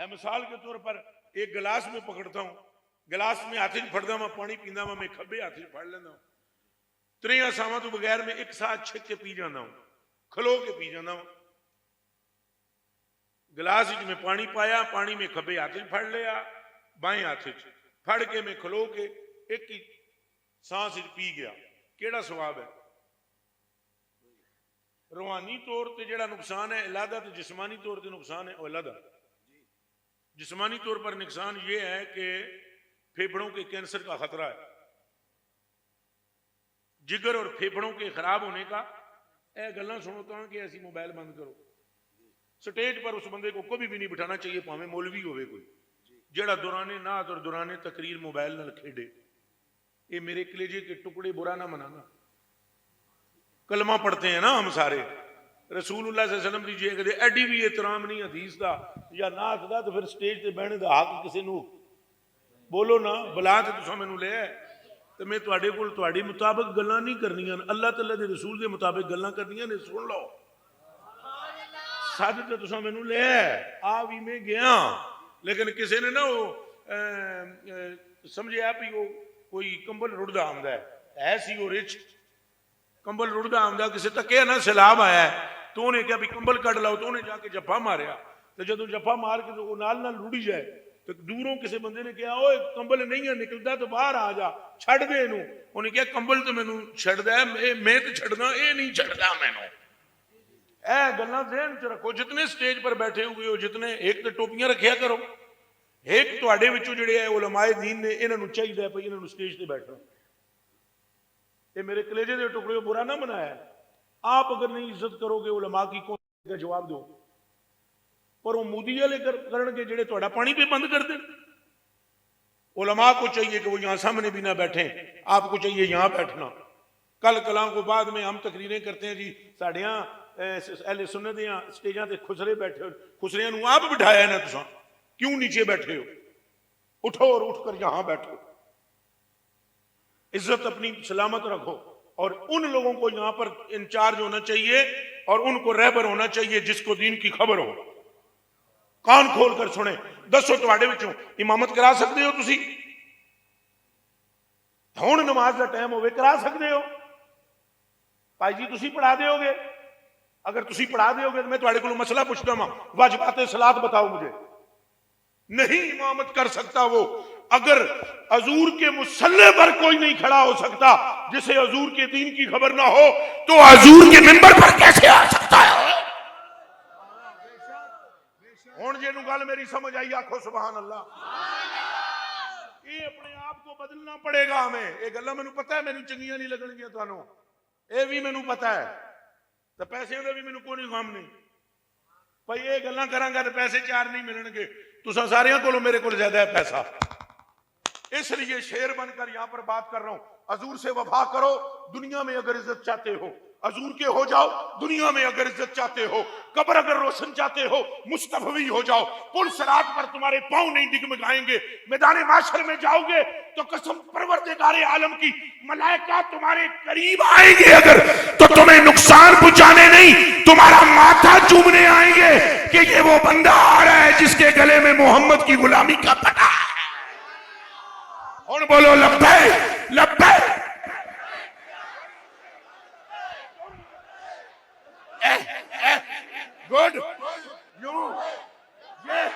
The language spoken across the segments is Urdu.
مثال کے طور پر ایک گلاس میں پکڑتا ہوں، گلاس میں ہاتھ پھڑتا ہوں، پانی پیندا ہوں، میں کھبے ہاتھ پھڑ لینا ہوں، تریاں ساواں تو بغیر میں ایک ساتھ چھک کے پی جانا ہوں، کھلو کے پی جانا ہوں۔ گلاس میں پانی پایا، پانی میں کھبے ہاتھ پھڑ لیا، بائیں ہاتھ پھڑ کے میں کھلو کے ایک ہی سانس پی گیا، کیڑا ثواب ہے؟ روحانی طور تے جڑا نقصان ہے علیحدہ، تے جسمانی طور تے نقصان ہے علیحدہ۔ جسمانی طور پر نقصان یہ ہے کہ پھیپھڑوں کے کینسر کا خطرہ ہے، جگر اور پھیپھڑوں کے خراب ہونے کا۔ اے گلاں سنو تو کہ ایسی موبائل بند کرو، سٹیج پر اس بندے کو کبھی بھی نہیں بٹھانا چاہیے، پاویں مولوی ہوئے کوئی، جڑا دوران نعت اور دوران تقریر موبائل نہ کھیڈے۔ یہ میرے کلیجے کے ٹکڑے برا نہ منانا، کلمہ پڑھتے ہیں نا ہم سارے، رسول اللہ صلی اللہ علیہ وسلم دی جے کہ ایڈی بھی احترام نہیں حدیث دا یا نعت دا، تو پھر سٹیج تے بہنے دا حق کسی نو بولو نا، بلا تے تساں مینوں لے آئے تے میں تواڈے کول تواڈی مطابق گلاں نہیں کرنیاں، اللہ تعالی دے رسول دے مطابق گلاں کرنیاں نے، سن لو۔ ساتھ تے تساں مینوں لے آئے آ بھی میں گیا، لیکن کسی نے نا وہ سمجھے آپ ہی وہ کوئی کمبل رڑدا آمدا ہے سی وہ رچ کمبل رڑدا آمدا، کسی تکیا نا سیلاب آیا ہے تو انہیں کہا بھی کمبل کٹ لاؤ، تو انہیں جا کے جفا ماریا، تو جدو جفا مار کے تو نال نال رڑی جائے، تو دوروں کسی بندے نے کہا اوے کمبل نہیں ہے نکلتا تو باہر آ جا، چھڑ دے انہوں۔ انہیں کہا کمبل تو مینوں چھڑ دے، میں تو چھڑنا، اے نہیں چھڑدا مینوں۔ اے گلاں ذہن چ رکھو، جتنے سٹیج پر بیٹھے ہوئے ہو، جتنے ایک تو ٹوپیاں رکھیا کرو، ایک تواڈے وچوں جڑے علماء دین نے انہاں نوں چاہیے پئی انہاں نوں سٹیج تے بیٹھنا۔ یہ میرے کلیجے دے ٹکڑے برا نہ منایا، آپ اگر نہیں عزت کرو گے علماء کی کون کا جواب دو؟ پر وہ مودی والے کرن گے جڑے تہاڈا پانی پہ بند کر دیں۔ علماء کو چاہیے کہ وہ یہاں سامنے بھی نہ بیٹھیں، آپ کو چاہیے یہاں بیٹھنا۔ کل کلاں کو بعد میں ہم تقریریں کرتے ہیں جی ساڈیاں اہل سنت دیاں سٹیجاں تے خسرے بیٹھے ہو، خسریاں نوں آپ بٹھایا نا تساں، کیوں نیچے بیٹھے ہو؟ اٹھو اور اٹھ کر یہاں بیٹھو۔ عزت اپنی سلامت رکھو، اور ان لوگوں کو یہاں پر انچارج ہونا چاہیے اور ان کو رہبر ہونا چاہیے جس کو دین کی خبر ہو۔ کان کھول کر سنیں، دسو تواڈے وچوں امامت کرا سکتے ہو تسی؟ ہن نماز دا ٹائم ہوے کرا سکتے ہو؟ بھائی جی تسی پڑھا دیو گے؟ اگر تسی پڑھا دیو گے تو میں تواڈے کولوں مسئلہ پوچھتا ہوں، واجبات صلاۃ بتاؤ مجھے۔ نہیں امامت کر سکتا وہ، اگر حضور کے مصلی پر کوئی نہیں کھڑا ہو سکتا جسے حضور کے دین کی خبر نہ ہو، تو حضور کے منبر پر کیسے آ سکتا ہے؟ ہن جے نوں گل میری سمجھ آئی آکھو سبحان اللہ۔ یہ اپنے آپ کو بدلنا پڑے گا ہمیں۔ یہ گلاں مینوں پتہ ہے مینوں چنگیاں نہیں لگن گیاں تانوں، اے بھی مینوں پتہ ہے، تے پیسے دا بھی مینوں کوئی غم نہیں، بھائی یہ گلاں کراں گا تے پیسے چار نہیں ملن گے، تساں ساریاں کولوں میرے کول زیادہ ہے پیسہ۔ اس لیے شیر بن کر یہاں پر بات کر رہا ہوں، حضور سے وفا کرو دنیا میں اگر عزت چاہتے ہو، حضور کے ہو جاؤ دنیا میں اگر عزت چاہتے ہو، قبر اگر روشن چاہتے ہو مصطفی ہو جاؤ، پل صراط پر تمہارے پاؤں نہیں ڈگمگائیں گے، میدان معاشر میں جاؤ گے تو قسم پروردگار عالم کی ملائکہ تمہارے قریب آئیں گے اگر تو تمہیں نقصان پہنچانے نہیں، تمہارا ماتھا چومنے آئیں گے کہ یہ وہ بندہ آ رہا ہے جس کے گلے میں محمد کی غلامی کا پٹا ہے۔ اور بولو لبیک لبیک۔ گڈ یو یہ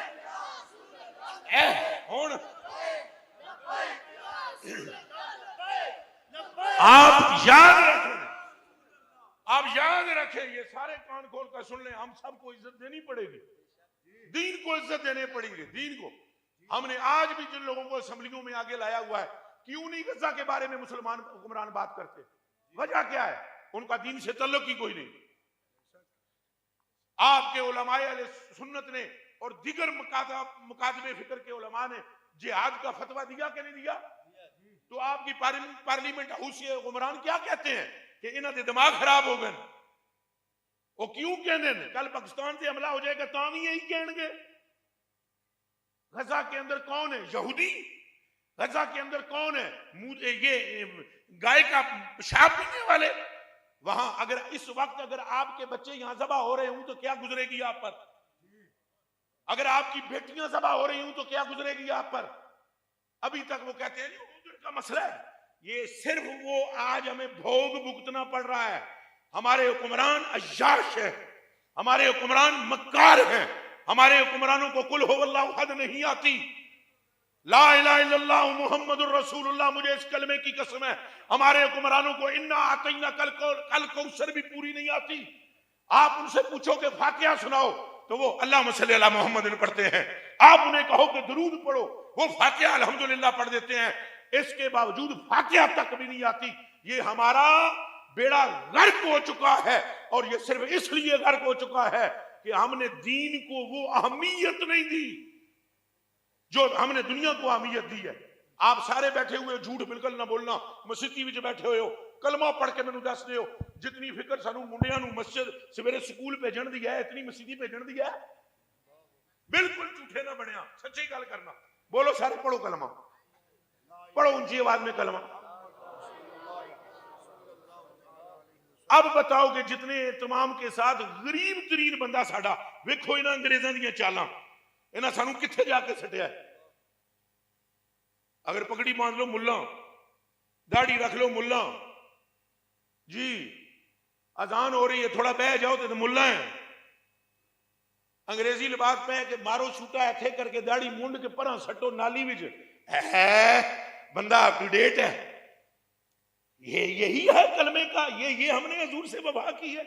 ہن آپ یاد رکھیں، آپ یاد رکھیں، یہ سارے کان کھول کر سن لیں، ہم سب کو عزت دینی پڑے گی، دین کو عزت دینے پڑے گی، دین کو۔ ہم نے آج بھی جن لوگوں کو اسمبلیوں میں آگے لایا ہوا ہے، کیوں نہیں غزہ کے بارے میں مسلمان حکمران بات کرتے؟ وجہ کیا ہے؟ ان کا دین سے تعلق ہی کوئی نہیں۔ آپ کے علماء اہل سنت نے اور دیگر مکاتب فکر کے علماء نے جہاد کا فتویٰ دیا کہ نہیں دیا؟ تو آپ کی پارلیمنٹ ہاؤس کے حکمران کیا کہتے ہیں کہ انہاں دے دماغ خراب ہو گئے؟ وہ کیوں کہنے ہیں؟ کل پاکستان سے حملہ ہو جائے گا تاں بھی یہی کہیں گے۔ غزہ کے اندر کون ہے؟ یہودی۔ غزہ کے اندر کون ہے؟ یہ گائے کا پیشاب پینے والے۔ وہاں اگر اس وقت اگر آپ کے بچے یہاں ذبح ہو رہے ہوں تو کیا گزرے گی آپ پر؟ اگر آپ کی بیٹیاں ذبح ہو رہی ہوں تو کیا گزرے گی آپ پر؟ ابھی تک وہ کہتے ہیں حضور کا مسئلہ ہے. یہ صرف وہ آج ہمیں بھوگ بھگتنا پڑ رہا ہے. ہمارے حکمران عیاش ہیں، ہمارے حکمران مکار ہیں، ہمارے حکمرانوں کو قل هو اللہ احد نہیں آتی، لا الہ الا اللہ محمد الرسول اللہ، مجھے اس کلمے کی قسم ہے. ہمارے حکمرانوں کو انا اعطینا کل کوثر بھی پوری نہیں آتی. آپ ان سے پوچھو کہ فاتحہ سناؤ تو وہ اللہم صلی علی محمد پڑھتے ہیں. آپ انہیں کہو کہ درود پڑھو، وہ فاتحہ الحمدللہ پڑھ دیتے ہیں. اس کے باوجود فاتحہ تک بھی نہیں آتی. یہ ہمارا بیڑا غرق ہو چکا ہے، اور یہ صرف اس لیے غرق ہو چکا ہے کہ ہم نے دین کو وہ اہمیت نہیں دی جو ہم نے دنیا کو اہمیت دی ہے. آپ سارے بیٹھے ہوئے جھوٹ بالکل نہ بولنا، مسجد وچ بیٹھے ہوئے ہو، کلمہ پڑھ کے مینوں دس دیو جتنی فکر سانو منڈیاں نو مسجد سویرے سکول بھیجن دی ہے اتنی مسجد بھیجن دی ہے. بالکل جھوٹے نہ بنیا، سچی گل کرنا. بولو سارے پڑھو کلمہ، پڑھو اونچی آواز میں کلمہ. اب بتاؤ کہ جتنے اہتمام کے ساتھ غریب ترین بندہ ساڈا ویکھو انہاں انگریزاں دیاں چالاں، انہاں سانو کتھے جا کے سٹیا ہے. اگر پگڑی باندھ لو ملا، داڑھی رکھ لو ملا، جی اذان ہو رہی ہے تھوڑا بہ جاؤ تو ملا ہے. انگریزی لباس پہ کہ مارو چھوٹا ایتھے کر کے داڑھی مونڈ کے پرہاں سٹو نالی وچ، بندہ اپ ٹو ڈیٹ ہے. یہی ہے کلمے کا، یہ ہم نے حضور سے وفا کی ہے.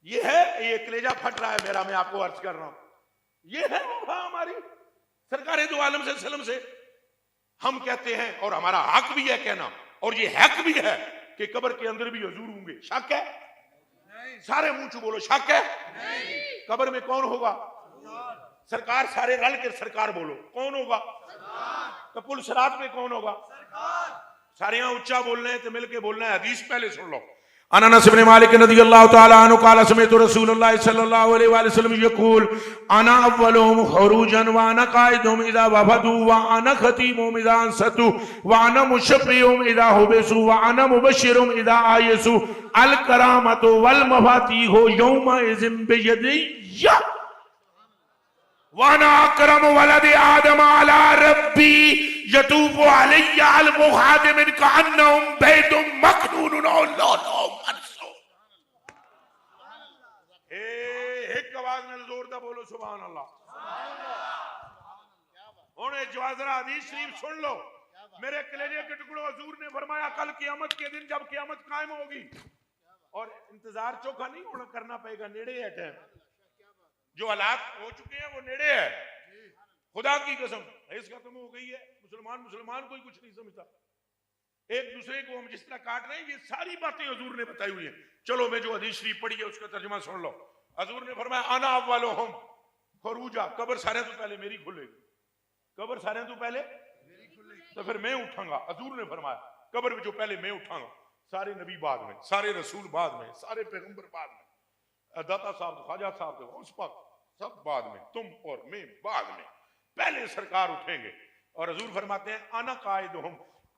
یہ ہے، یہ کلیجہ پھٹ رہا ہے میرا، میں آپ کو عرض کر رہا ہوں. یہ ہے وفا ہماری سرکار دو عالم صلی اللہ علیہ وسلم سے. ہم کہتے ہیں اور ہمارا حق بھی ہے کہنا، اور یہ حق بھی ہے کہ قبر کے اندر بھی حضور ہوں گے. شک ہے؟ سارے منہ چ بولو شک ہے؟ قبر میں کون ہوگا؟ سرکار. سارے رل کے سرکار بولو. کون ہوگا؟ تو پل صراط پہ کون ہوگا؟ سارے یہاں اچھا بولنا ہے تو مل کے بولنا ہے. حدیث پہلے سن لو. انس بن مالک رضی اللہ تعالی عنہ قال سمعت رسول اللہ صلی اللہ علیہ وآلہ وسلم یقول انا اولهم خروجا وانا قائدهم اذا وفدوا وانا ختیمهم اذا انصتوا وانا مشفعهم اذا حبسوا وانا مبشرهم اذا آیسوا الکرامۃ والمفاتیح یومئذ بیدی وانا اکرم ولد آدم علی ربی یطوف علی المخادم کانہم بیت مکنون اللہ. ایک آواز میں زور دا بولو سبحان اللہ. انہیں جوازرہ حدیث شریف سن لو میرے کلیجے کے ٹکڑوں. حضور نے فرمایا کل قیامت کے دن جب قیامت قائم ہوگی اور انتظار چوکھا نہیں ہونا کرنا پڑے گا، نیڑے ہے ٹائم. جو حالات ہو چکے ہیں وہ نیڑے ہے. خدا کی قسم حیث ختم ہو گئی ہے. مسلمان کوئی کچھ نہیں سمجھتا. ایک دوسرے کو ہم جس طرح کاٹ رہے ہیں یہ ساری باتیں حضور نے بتائی ہوئی ہیں. چلو میں جو حدیث شریف پڑھی ہے اس کا ترجمہ سن لو. حضور نے فرمایا انا اولہم خروجا، قبر سارے تو پہلے میری کھلے گی. قبر سارے تو پہلے تو پھر میں اٹھاں گا. حضور نے فرمایا قبر میں جو پہلے میں اٹھاں گا. سارے نبی بعد میں، سارے رسول بعد میں، سارے پیغمبر بعد میں، داتا صاحب خواجہ صاحب غوث پاک سب بعد میں، تم اور میں بعد میں. پہلے سرکار اٹھیں گے. اور حضور فرماتے ہیں انا قائدہم،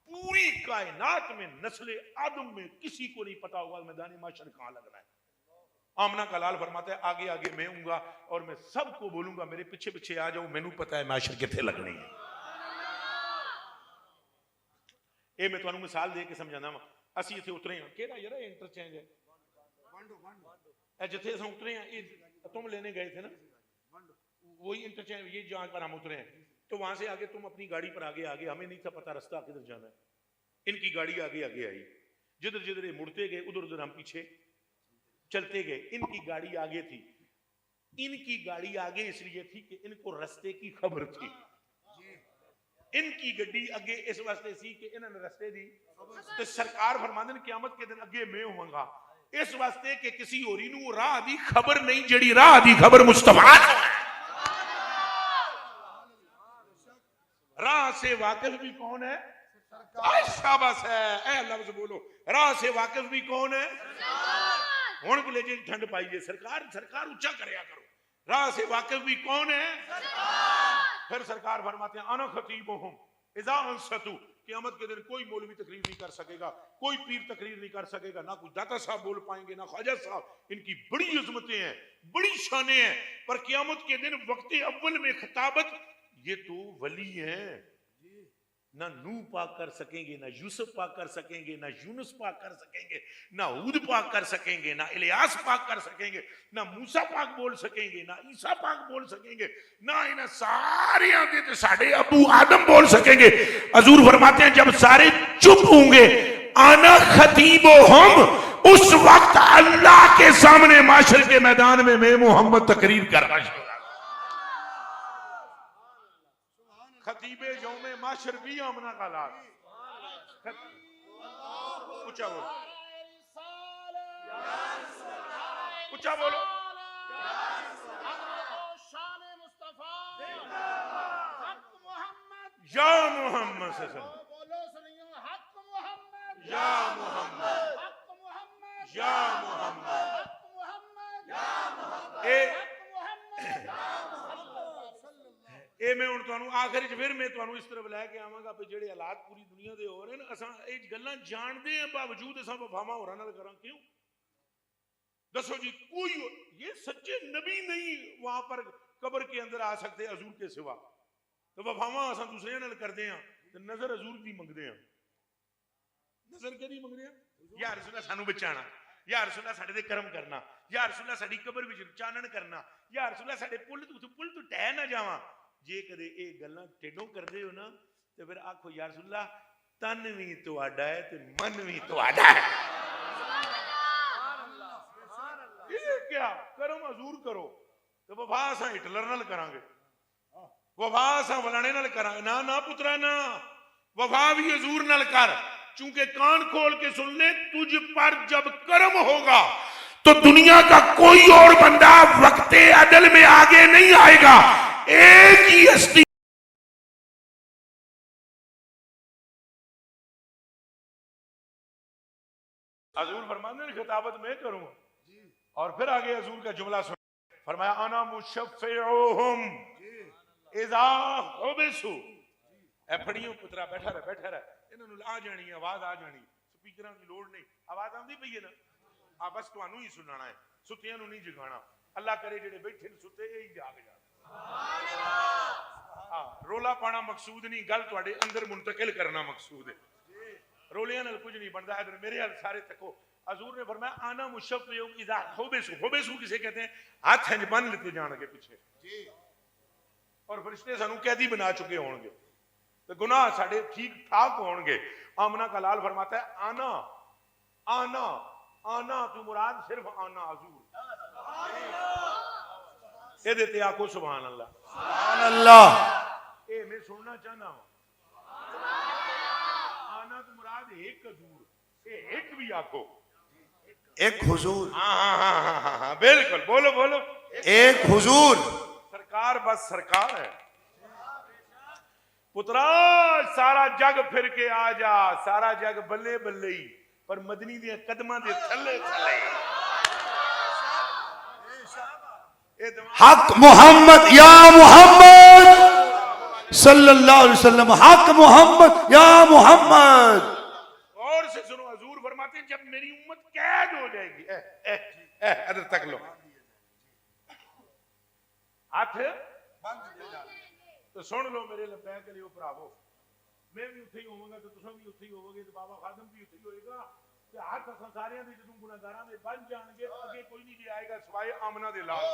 پوری کائنات میں نسل آدم میں کسی کو نہیں پتا ہوگا میدان محشر کہاں لگنا ہے. آمنہ کا لال فرماتا ہے آگے آگے میں ہوں گا اور میں سب کو بولوں گا میرے پیچھے پیچھے آ جاؤ، مینوں پتا ہے محشر کتنے لگنی ہے. اے میں تانوں مثال دے کے سمجھانا وا. اسی ایتھے اترے ہاں، کیڑا یار انٹرچینج ہے اے جتھے اساں اترے ہیں، یہ تم لینے گئے تھے نا، وہی انٹرچینج یہ جہاں پر ہم اترے ہیں. تو وہاں سے آگے تم اپنی گاڑی پر آگے آگے، ہمیں نہیں تھا پتا رستہ کدھر جانا ہے. ان کی گاڑی آگے آگے آئی، جدھر جدھر یہ مڑتے گئے ادھر ادھر ہم پیچھے چلتے گئے. ان کی گاڑی آگے تھی. ان کی گاڑی آگے اس لیے تھی کہ ان کو رستے کی خبر تھی. ان کی گڈی اگے اس واسطے سی کہ انہوں نے رستے دی. تو سرکار فرماندے نے قیامت کے دن اگے میں ہوں گا اس واسطے کہ کسی ہوری نو راہ دی خبر نہیں، جڑی راہ دی خبر مصطفیٰ ہے. راہ سے واقف بھی کون ہے؟ شاباش ہے. اے لفظ بولو، راہ سے واقف بھی کون ہے؟ ہون کے لے جی ٹھنڈ پائیے. سرکار اچھا کریا کرو. راہ سے واقف بھی کون ہے؟ پھر سرکار فرماتے ہیں انا خطیبہم، اذا انصتو، قیامت کے دن کوئی مولوی تقریر نہیں کر سکے گا، کوئی پیر تقریر نہیں کر سکے گا، نہ کوئی داتا صاحب بول پائیں گے، نہ خواجہ صاحب. ان کی بڑی عظمتیں ہیں، بڑی شانیں ہیں، پر قیامت کے دن وقت اول میں خطابت، یہ تو ولی ہیں، نہ نوح پاک کر سکیں گے، نہ یوسف پاک کر سکیں گے، نہ یونس پاک کر سکیں گے، نہ ہود پاک کر سکیں گے، نہ الیاس پاک کر سکیں گے، نہ موسیٰ پاک بول سکیں گے، نہ عیسیٰ پاک بول سکیں گے، نہ انہیں سارے آگے تھے ساڑھے ابو آدم بول سکیں گے. حضور فرماتے ہیں جب سارے چپ ہوں گے، آنا خطیبہم، اس وقت اللہ کے سامنے معاشر کے میدان میں محمد تقریر کر رہا ہوں. خطیب یوم معاشر بھی آمنہ کا لاز. اچھا بولو، اچھا بولو. یا محمد صلی اللہ علیہ وسلم، یا محمد، یا محمد. اے میں ہن تانوں آخر وچ پھر میں تانوں اس طرف لے کے آواں گا کہ جڑے حالات پوری دنیا دے ہو رہے ہیں اساں اے گلاں جانتے ہیں باوجود اساں وفاواں ہوراں نال کراں کیوں؟ دسو جی کوئی یہ سچے نبی نہیں وہاں پر قبر کے اندر آ سکتے حضور کے سوا، تو وفاواں اساں دوسرے نال کردے ہاں تے نظر حضور دی منگدے ہاں. نظر کدی منگدے ہاں؟ یا رسول اللہ سانو بچانا، یا رسول اللہ ساڈے تے کرم کرنا، یا رسول اللہ ساڈی قبر وچ چانن کرنا، یا رسول اللہ ساڈے پل تو ٹہ نہ جاواں. جے کدے اے گلاں ٹیڈوں کردے ہو نا تے پھر آکھو یا رسول اللہ تن وی تہاڈا ہے تے من وی تہاڈا ہے. یہ کیا کرم حضور کرو تے وفا اساں ہٹلر نال کراں گے، وفا اساں فلانے نال کراں گے؟ نہ نہ پترا نہ، وفا بھی حضور نال کر، چونکہ کان کھول کے سن لے تجھ پر جب کرم ہوگا تو دنیا کا کوئی اور بندہ وقت عدل میں آگے نہیں آئے گا. ایک ہی ہستی حضور فرماتے ہیں خطابت میں کروں، اور پھر آگے حضور کا جملہ سن، فرمایا انا مشفعہم اذا حبسوا. اے پھڑیوں پترا بیٹھا رہے انہوں نے آ جانی آواز آ جانی، سپیکراں کی لوڑ نہیں، آواز آندی پئی ہے نا، بس تانوں ہی سنانا ہے، ستیاں نوں نہیں جگانا. اللہ کرے جڑے بیٹھے ستے یہی جاگ جان. رولا پانا مقصود نہیں، گل تواڈے اندر منتقل کرنا مقصود ہے. رولیاں نال کچھ نہیں بنتا. ادھر میرے حال سارے تکو. حضور نے فرمایا انا مشفع اذا حبسوا. حبسوا کسے کہتے ہیں؟ ہاتھ ہنج بن لیتے جان گے پیچھے، اور فرشتے سانو قیدی بنا چکے ہون گے، تو گناہ ساڈے ٹھیک ٹھاک ہون گے. آمنہ کا لال فرماتا ہے آنا آنا آنا، تو مراد صرف آنا حضور. اے دیتے آکو سبحان اللہ، سبحان اللہ. اے میں سننا چاہنا ہوں، آنا تو مراد ایک حضور، اے ایک بھی آکو، ایک حضور. ہاں بالکل، بولو بولو، ایک حضور. سرکار بس سرکار ہے. پترا سارا جگ پھر کے آ جا، سارا جگ بلے بلے ہی، پر مدنی دے قدماں دے تھلے تھلے. حق محمد یا محمد صلی اللہ علیہ وسلم، حق محمد یا محمد. اور سے سنو، حضور فرماتے ہیں جب میری امت قید ہو جائے گی، ادھر تک لو ہاتھ تو سن لو میرے لبیک علیہ پراوو، میں بھی اتھے ہی ہوں گا تو تساں بھی اتھے ہی ہوو گے، تو بابا خادم بھی اتھے ہی ہوئے گا، کہ ہاتھ اساں سارے دے جدوں گناہگاراں دے بن جان گے، اگے کوئی نہیں جی آئے گا سوائے آمنہ دے لال.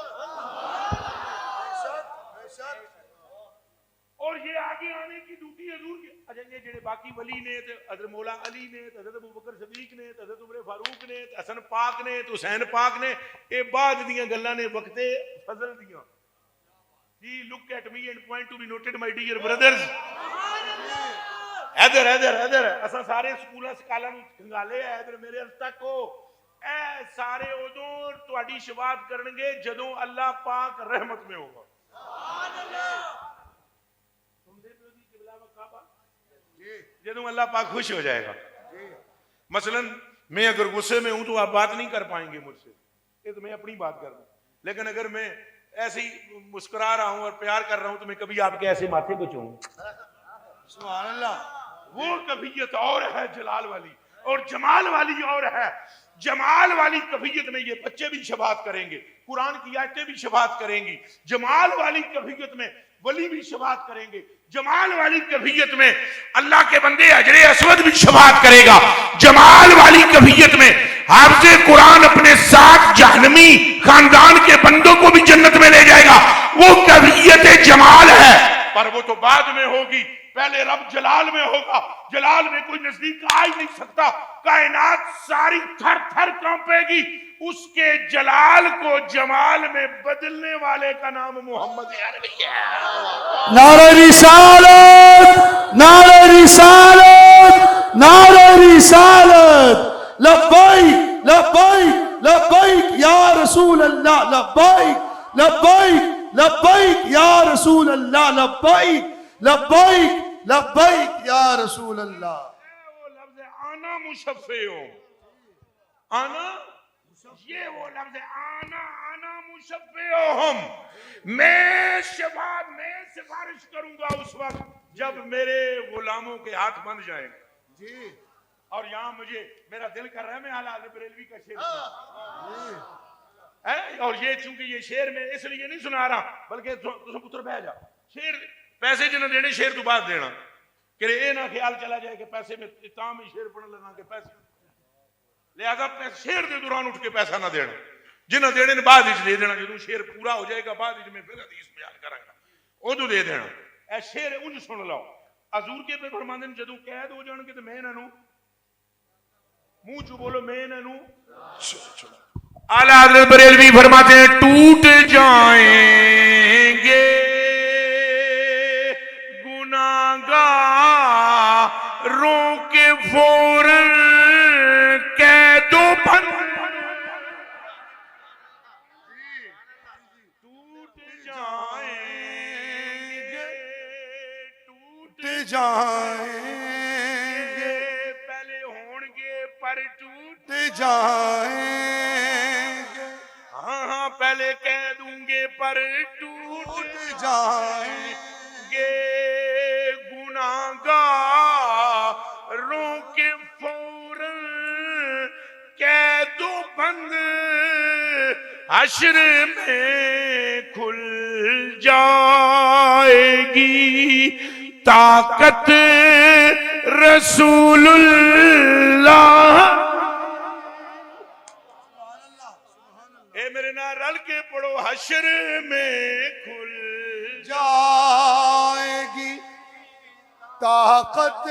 اور یہ آگے آنے کی ڈیوٹی حضور کی. اچھا یہ جڑے باقی ولی نے، حضرت مولا علی نے، حضرت ابوبکر صدیق نے، حضرت عمر فاروق نے، حسن پاک نے، حسین پاک نے، اے بعد دیاں گلاں نے وقت فضل دیاں. جی look at me and point to be noted my dear brothers. ادھر اساں سارے سکولاں سکالاں نوں کھنگالے ہے، ادھر میرے ال تک ہو. اے سارے ادوں تہاڈی شفاعت کرن گے جدوں اللہ پاک رحمت میں ہوگا. جدوں اللہ پاک خوش ہو جائے گا. مثلا میں اگر غصے میں ہوں تو آپ بات نہیں کر پائیں گے مجھ سے، یہ تو میں اپنی بات کر رہا ہوں. لیکن اگر میں ایسے ہی مسکرا رہا ہوں اور پیار کر رہا ہوں تو میں کبھی آپ کے ایسے ماتھے کو چھوں. سبحان اللہ. وہ کیفیت اور ہے جلال والی، اور جمال والی اور ہے. جمال والی کیفیت میں یہ بچے بھی شفاعت کریں گے، قرآن کی آیتیں بھی شفاعت کریں گی. جمال والی کیفیت میں ولی بھی شفاعت کریں گے. جمال والی کیفیت میں اللہ کے بندے حجر اسود بھی شفاعت کرے گا. جمال والی کیفیت میں حافظ قرآن اپنے ساتھ جہنمی خاندان کے بندوں کو بھی جنت میں لے جائے گا. وہ کیفیت جمال ہے، پر وہ تو بعد میں ہوگی. پہلے رب جلال میں ہوگا. جلال میں کوئی نزدیک آ ہی نہیں سکتا. کائنات ساری تھر تھر کانپے گی. اس کے جلال کو جمال میں بدلنے والے کا نام محمد عربی ہے. نعرہ رسالت، نعرہ رسالت، نعرہ رسالت. لبیک لبیک لبیک یا رسول اللہ. لبیک لبیک لبیک یا رسول اللہ. لبیک لبیک لبیک یا رسول اللہ. وہ لفظ آنا مشفع ہو، آنا، یہ وہ لفظ آنا، آنا مشفع ہم. میں سفارش کروں گا اس وقت جب میرے غلاموں کے ہاتھ بن جائیں گے. جی. اور یہاں مجھے میرا دل کر رہا ہے میں اعلیٰ حضرت بریلوی کا شعر سناؤں. اور یہ چونکہ یہ شعر میں اس لیے نہیں سنا رہا بلکہ تم پتر بہ جا. شعر پیسے جنہیں دینے شعر تو بعد دینا کہ اے نہ خیال چلا جائے کہ پیسے میں اتام ہی شعر پڑھنے لگا کہ پیسے، لہذا شعر دے دوران اٹھ کے پیسہ نہ دینا. جنہیں دینے بعد دے دینا. جدوں شعر پورا ہو جائے گا بعد میں پھر حدیث بیان کروں گا ادو دے دینا. اے شعر انج سن لو. حضور کے پہ فرماندے نے جدوں قید ہو جان گے تو میں انہاں نوں منہ چ بولو میں انہاں نوں. اعلیٰ حضرت بریلوی فرماتے ہیں ٹوٹ جائیں گے رو کے فوراً قید و بند. ٹوٹ جائیں گے، ٹوٹ جائیں گے، پہلے ہون گے پر ٹوٹ جائیں گے. ہاں ہاں پہلے کہہ دوں گے پر ٹوٹ جائیں گے. رو کے فوراً قید و بند حشر میں کھل جائے گی. طاقت رسول اللہ. اے میرے نال رل کے پڑھو. حشر میں کھل جائے گی طاقت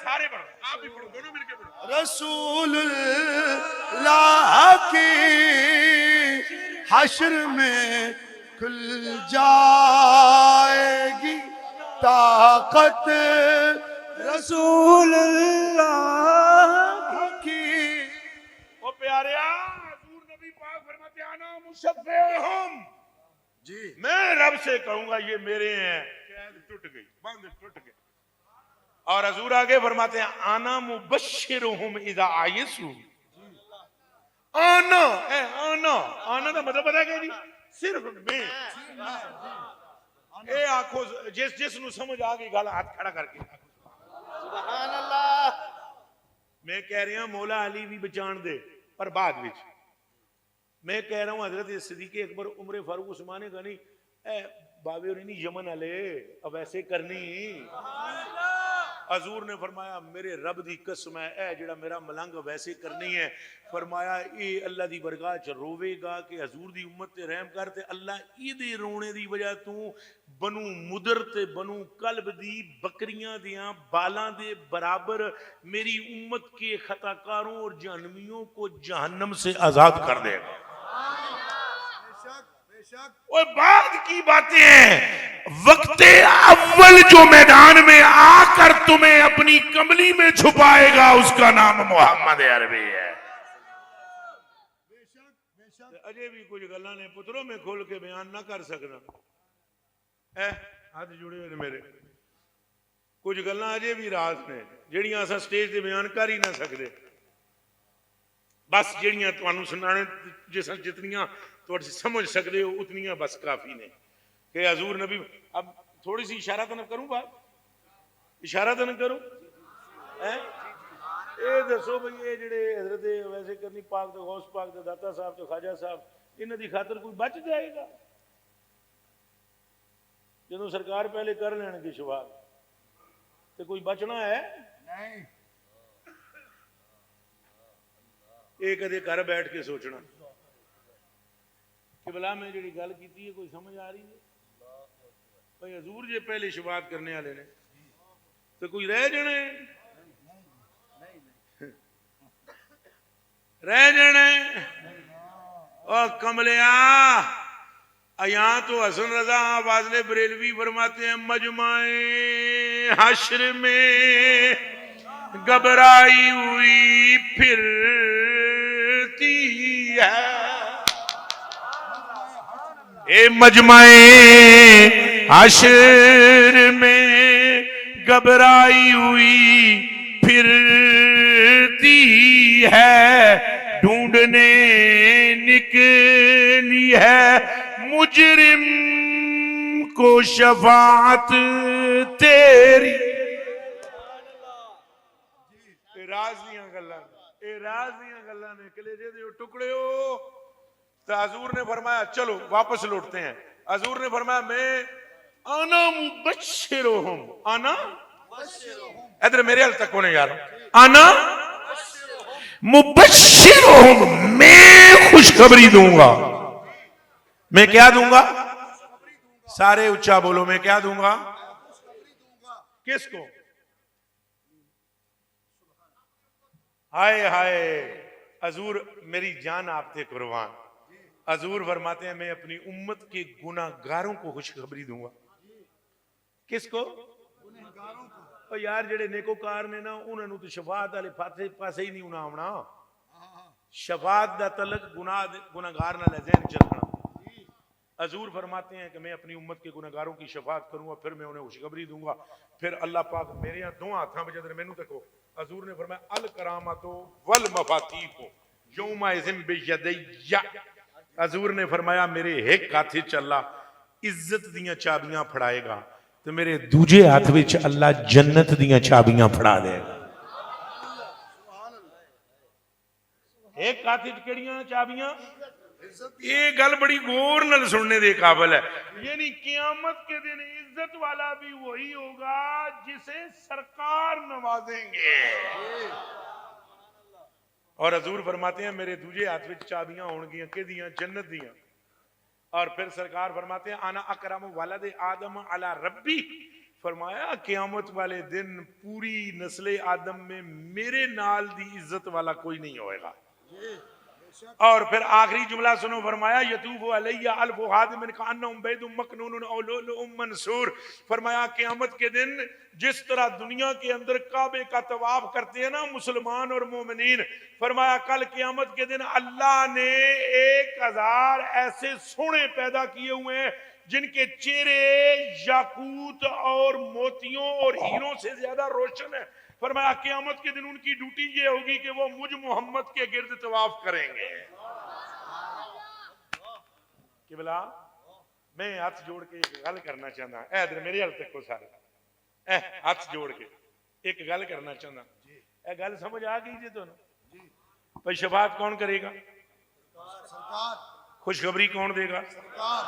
سارے پڑھو. آپ بھی پڑھو، دونوں مل کے پڑھو. رسول اللہ کی حشر میں کھل جائے گی طاقت رسول اللہ کی. او پیاریا حضور نبی پاک فرماتے ہیں انا مشفعہم. جی. میں رب سے کہوں گا یہ میرے ہیں. قید ٹوٹ گئی، بند ٹوٹ گئی. اور حضور آگے فرماتے ہیں آنا مبشرہم اذا آئسو. آنا اے آنا، آنا کا مطلب پتہ ہے کہ جی صرف میں. اے آنکھو جس نو سمجھ آ گئی گل ہاتھ کھڑا کر کے سبحان اللہ. میں کہہ رہا ہوں مولا علی بھی بچان دے پر بعد وچ. میں کہہ رہا ہوں حضرت صدیق اکبر عمر فاروق عثمان غنی اے بابے اور نہیں یمن والے اب ایسے کرنی. حضور نے فرمایا میرے رب دی قسم ہے اے جڑا میرا ملنگ ویسے کرنی ہے. فرمایا اے اللہ دی برگاہ چ روے گا کہ حضور دی امت تے رحم کر. تے اللہ ای دے رونے دی وجہ تو بنو مدر تے بنو کلب دی بکریاں دیاں بالاں دے برابر میری امت کے خطا کاروں اور جہنمیوں کو جہنم سے آزاد کر دے گا. اور بعد کی باتیں ہیں. وقت اول جو میدان میں آ کر تمہیں اپنی کملی میں چھپائے گا اس کا نام محمد عربی ہے. اجے بھی کچھ گلاں نے پتروں میں کھول کے بیان نہ کر سکنا. ہاتھ جڑے ہوئے میرے. کچھ گلاں اجے بھی راز نے جڑیاں اساں سٹیج تے بیان کر ہی نہ سکدے. بس جڑیاں تانوں سنانے جتنیاں تھوڑی سمجھ سکتے ہو اتنیاں بس کافی نے کہ حضور نبی. اب تھوڑی سی اشارہ تو نہ کروں بات. اشارہ تو نہ کرو. یہ دسو بھئی یہ جڑے حضرت ویسے کرنی پاک تے غوث پاک تے داتا صاحب تے خواجہ صاحب انہاں دی خاطر کوئی بچ جائے گا؟ جدوں سرکار پہلے کر لین گے شفاعت تے کوئی بچنا ہے نہیں. یہ کدے گھر بیٹھ کے سوچنا کہ بلا میں جڑی گل کیتی ہے کوئی سمجھ آ رہی ہے؟ بھئی حضور جے پہلے شفاعت کرنے والے نے تو کوئی رہ جانے رہ جانے. اور کملیا یہاں تو حسن رضا فاضل بریلوی فرماتے ہیں مجمع حشر میں گھبرائی ہوئی پھرتی ہے. اے مجمع حشر میں گھبرائی ہوئی پھرتی ہے. ڈھونڈنے نکلی ہے مجرم کو شفاعت تیری. راز دیاں گلاں نے کلیجے دے ٹکڑے ہو. تو حضور نے فرمایا چلو واپس لوٹتے ہیں. حضور نے فرمایا میں انا مبشرہم انا ادھر میرے حال تک کونے یار انا مبشرہم میں خوشخبری دوں گا. میں کیا دوں گا؟ سارے اچھا بولو میں کیا دوں گا؟ کس کو؟ ہائے ہائے حضور میری جان آپ تھے قربان. حضور فرماتے ہیں میں اپنی امت کے گناہ گاروں کو خوشخبری دوں گا. کس کو؟ اور یار جڑے نیکوکار نے نا انہوں نے تو شفاعت والے پاسے ہی نہیں انہاں آونا. شفاعت دا تعلق گناہگار نہ لے ذہن چ رکھنا. حضور فرماتے ہیں کہ میں اپنی امت کے گناہگاروں کی شفاعت کروں گا پھر میں انہیں خوشخبری دوں گا. پھر اللہ پاک میرے یہاں دو ہاتھاں بجے در مینوں تکو. حضور نے فرمایا الکرامت والمفاتیح یومئذ بیدی. حضور نے فرمایا میرے ایک ہاتھ وچ اللہ عزت دیاں چابیاں پھڑائے گا تو میرے دوجے ہاتھ وچ اللہ جنت دیاں چابیاں پھڑا دے گا. ایک ہاتھ وچ کیڑیاں چابیاں؟ یہ گل بڑی غور نال سننے دے قابل ہے. یعنی قیامت کے دن عزت والا بھی وہی ہوگا جسے سرکار نوازیں گے. اور حضور فرماتے ہیں میرے دوجے ہاتھ وچ چابیاں ہون گیاں کہ دیاں؟ جنت دیاں. اور پھر سرکار فرماتے ہیں انا اکرم ولد آدم علی ربی. فرمایا قیامت والے دن پوری نسل آدم میں میرے نال دی عزت والا کوئی نہیں ہوئے گا. اور پھر آخری جملہ سنو فرمایا یطوف علیہ الف خادم کانہم بید مکنون او لؤلؤ منثور. فرمایا قیامت کے دن جس طرح دنیا کے اندر کعبے کا طواف کرتے ہیں نا مسلمان اور مومنین, فرمایا کل قیامت کے دن اللہ نے 1000 ایسے سونے پیدا کیے ہوئے ہیں جن کے چہرے یاقوت اور موتیوں اور ہیروں سے زیادہ روشن ہیں. فرمایا قیامت کے دن ان کی ڈیوٹی یہ ہوگی کہ وہ مجھ محمد کے گرد طواف کریں گے. قبلہ میں ہاتھ جوڑ کے ایک گل کرنا چاہتا ہوں. ادھر میرے حال تک کو سارے ہاتھ جوڑ کے ایک گل کرنا چاہتا ہوں. اے گل سمجھ آ گئی جی تمہیں؟ بھائی شفاعت کون کرے گا؟ سرکار. خوشخبری کون دے گا؟ سرکار.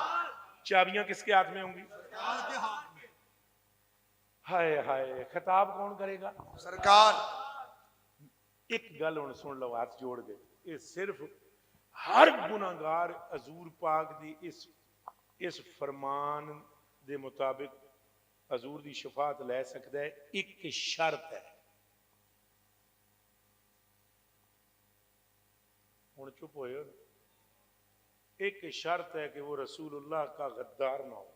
چابیاں کس کے ہاتھ میں ہوں گی؟ سرکار کے ہاتھ میں. ہائے ہائے خطاب کون کرے گا؟ سرکار. ایک گل ہن سن لو ہاتھ جوڑ کے. یہ صرف ہر گناہگار حضور پاک دی اس فرمان دے مطابق حضور دی شفاعت لے سکتا ہے. ایک شرط ہے. ہن چپ ہوئے ہو. ایک شرط ہے کہ وہ رسول اللہ کا غدار نہ ہو.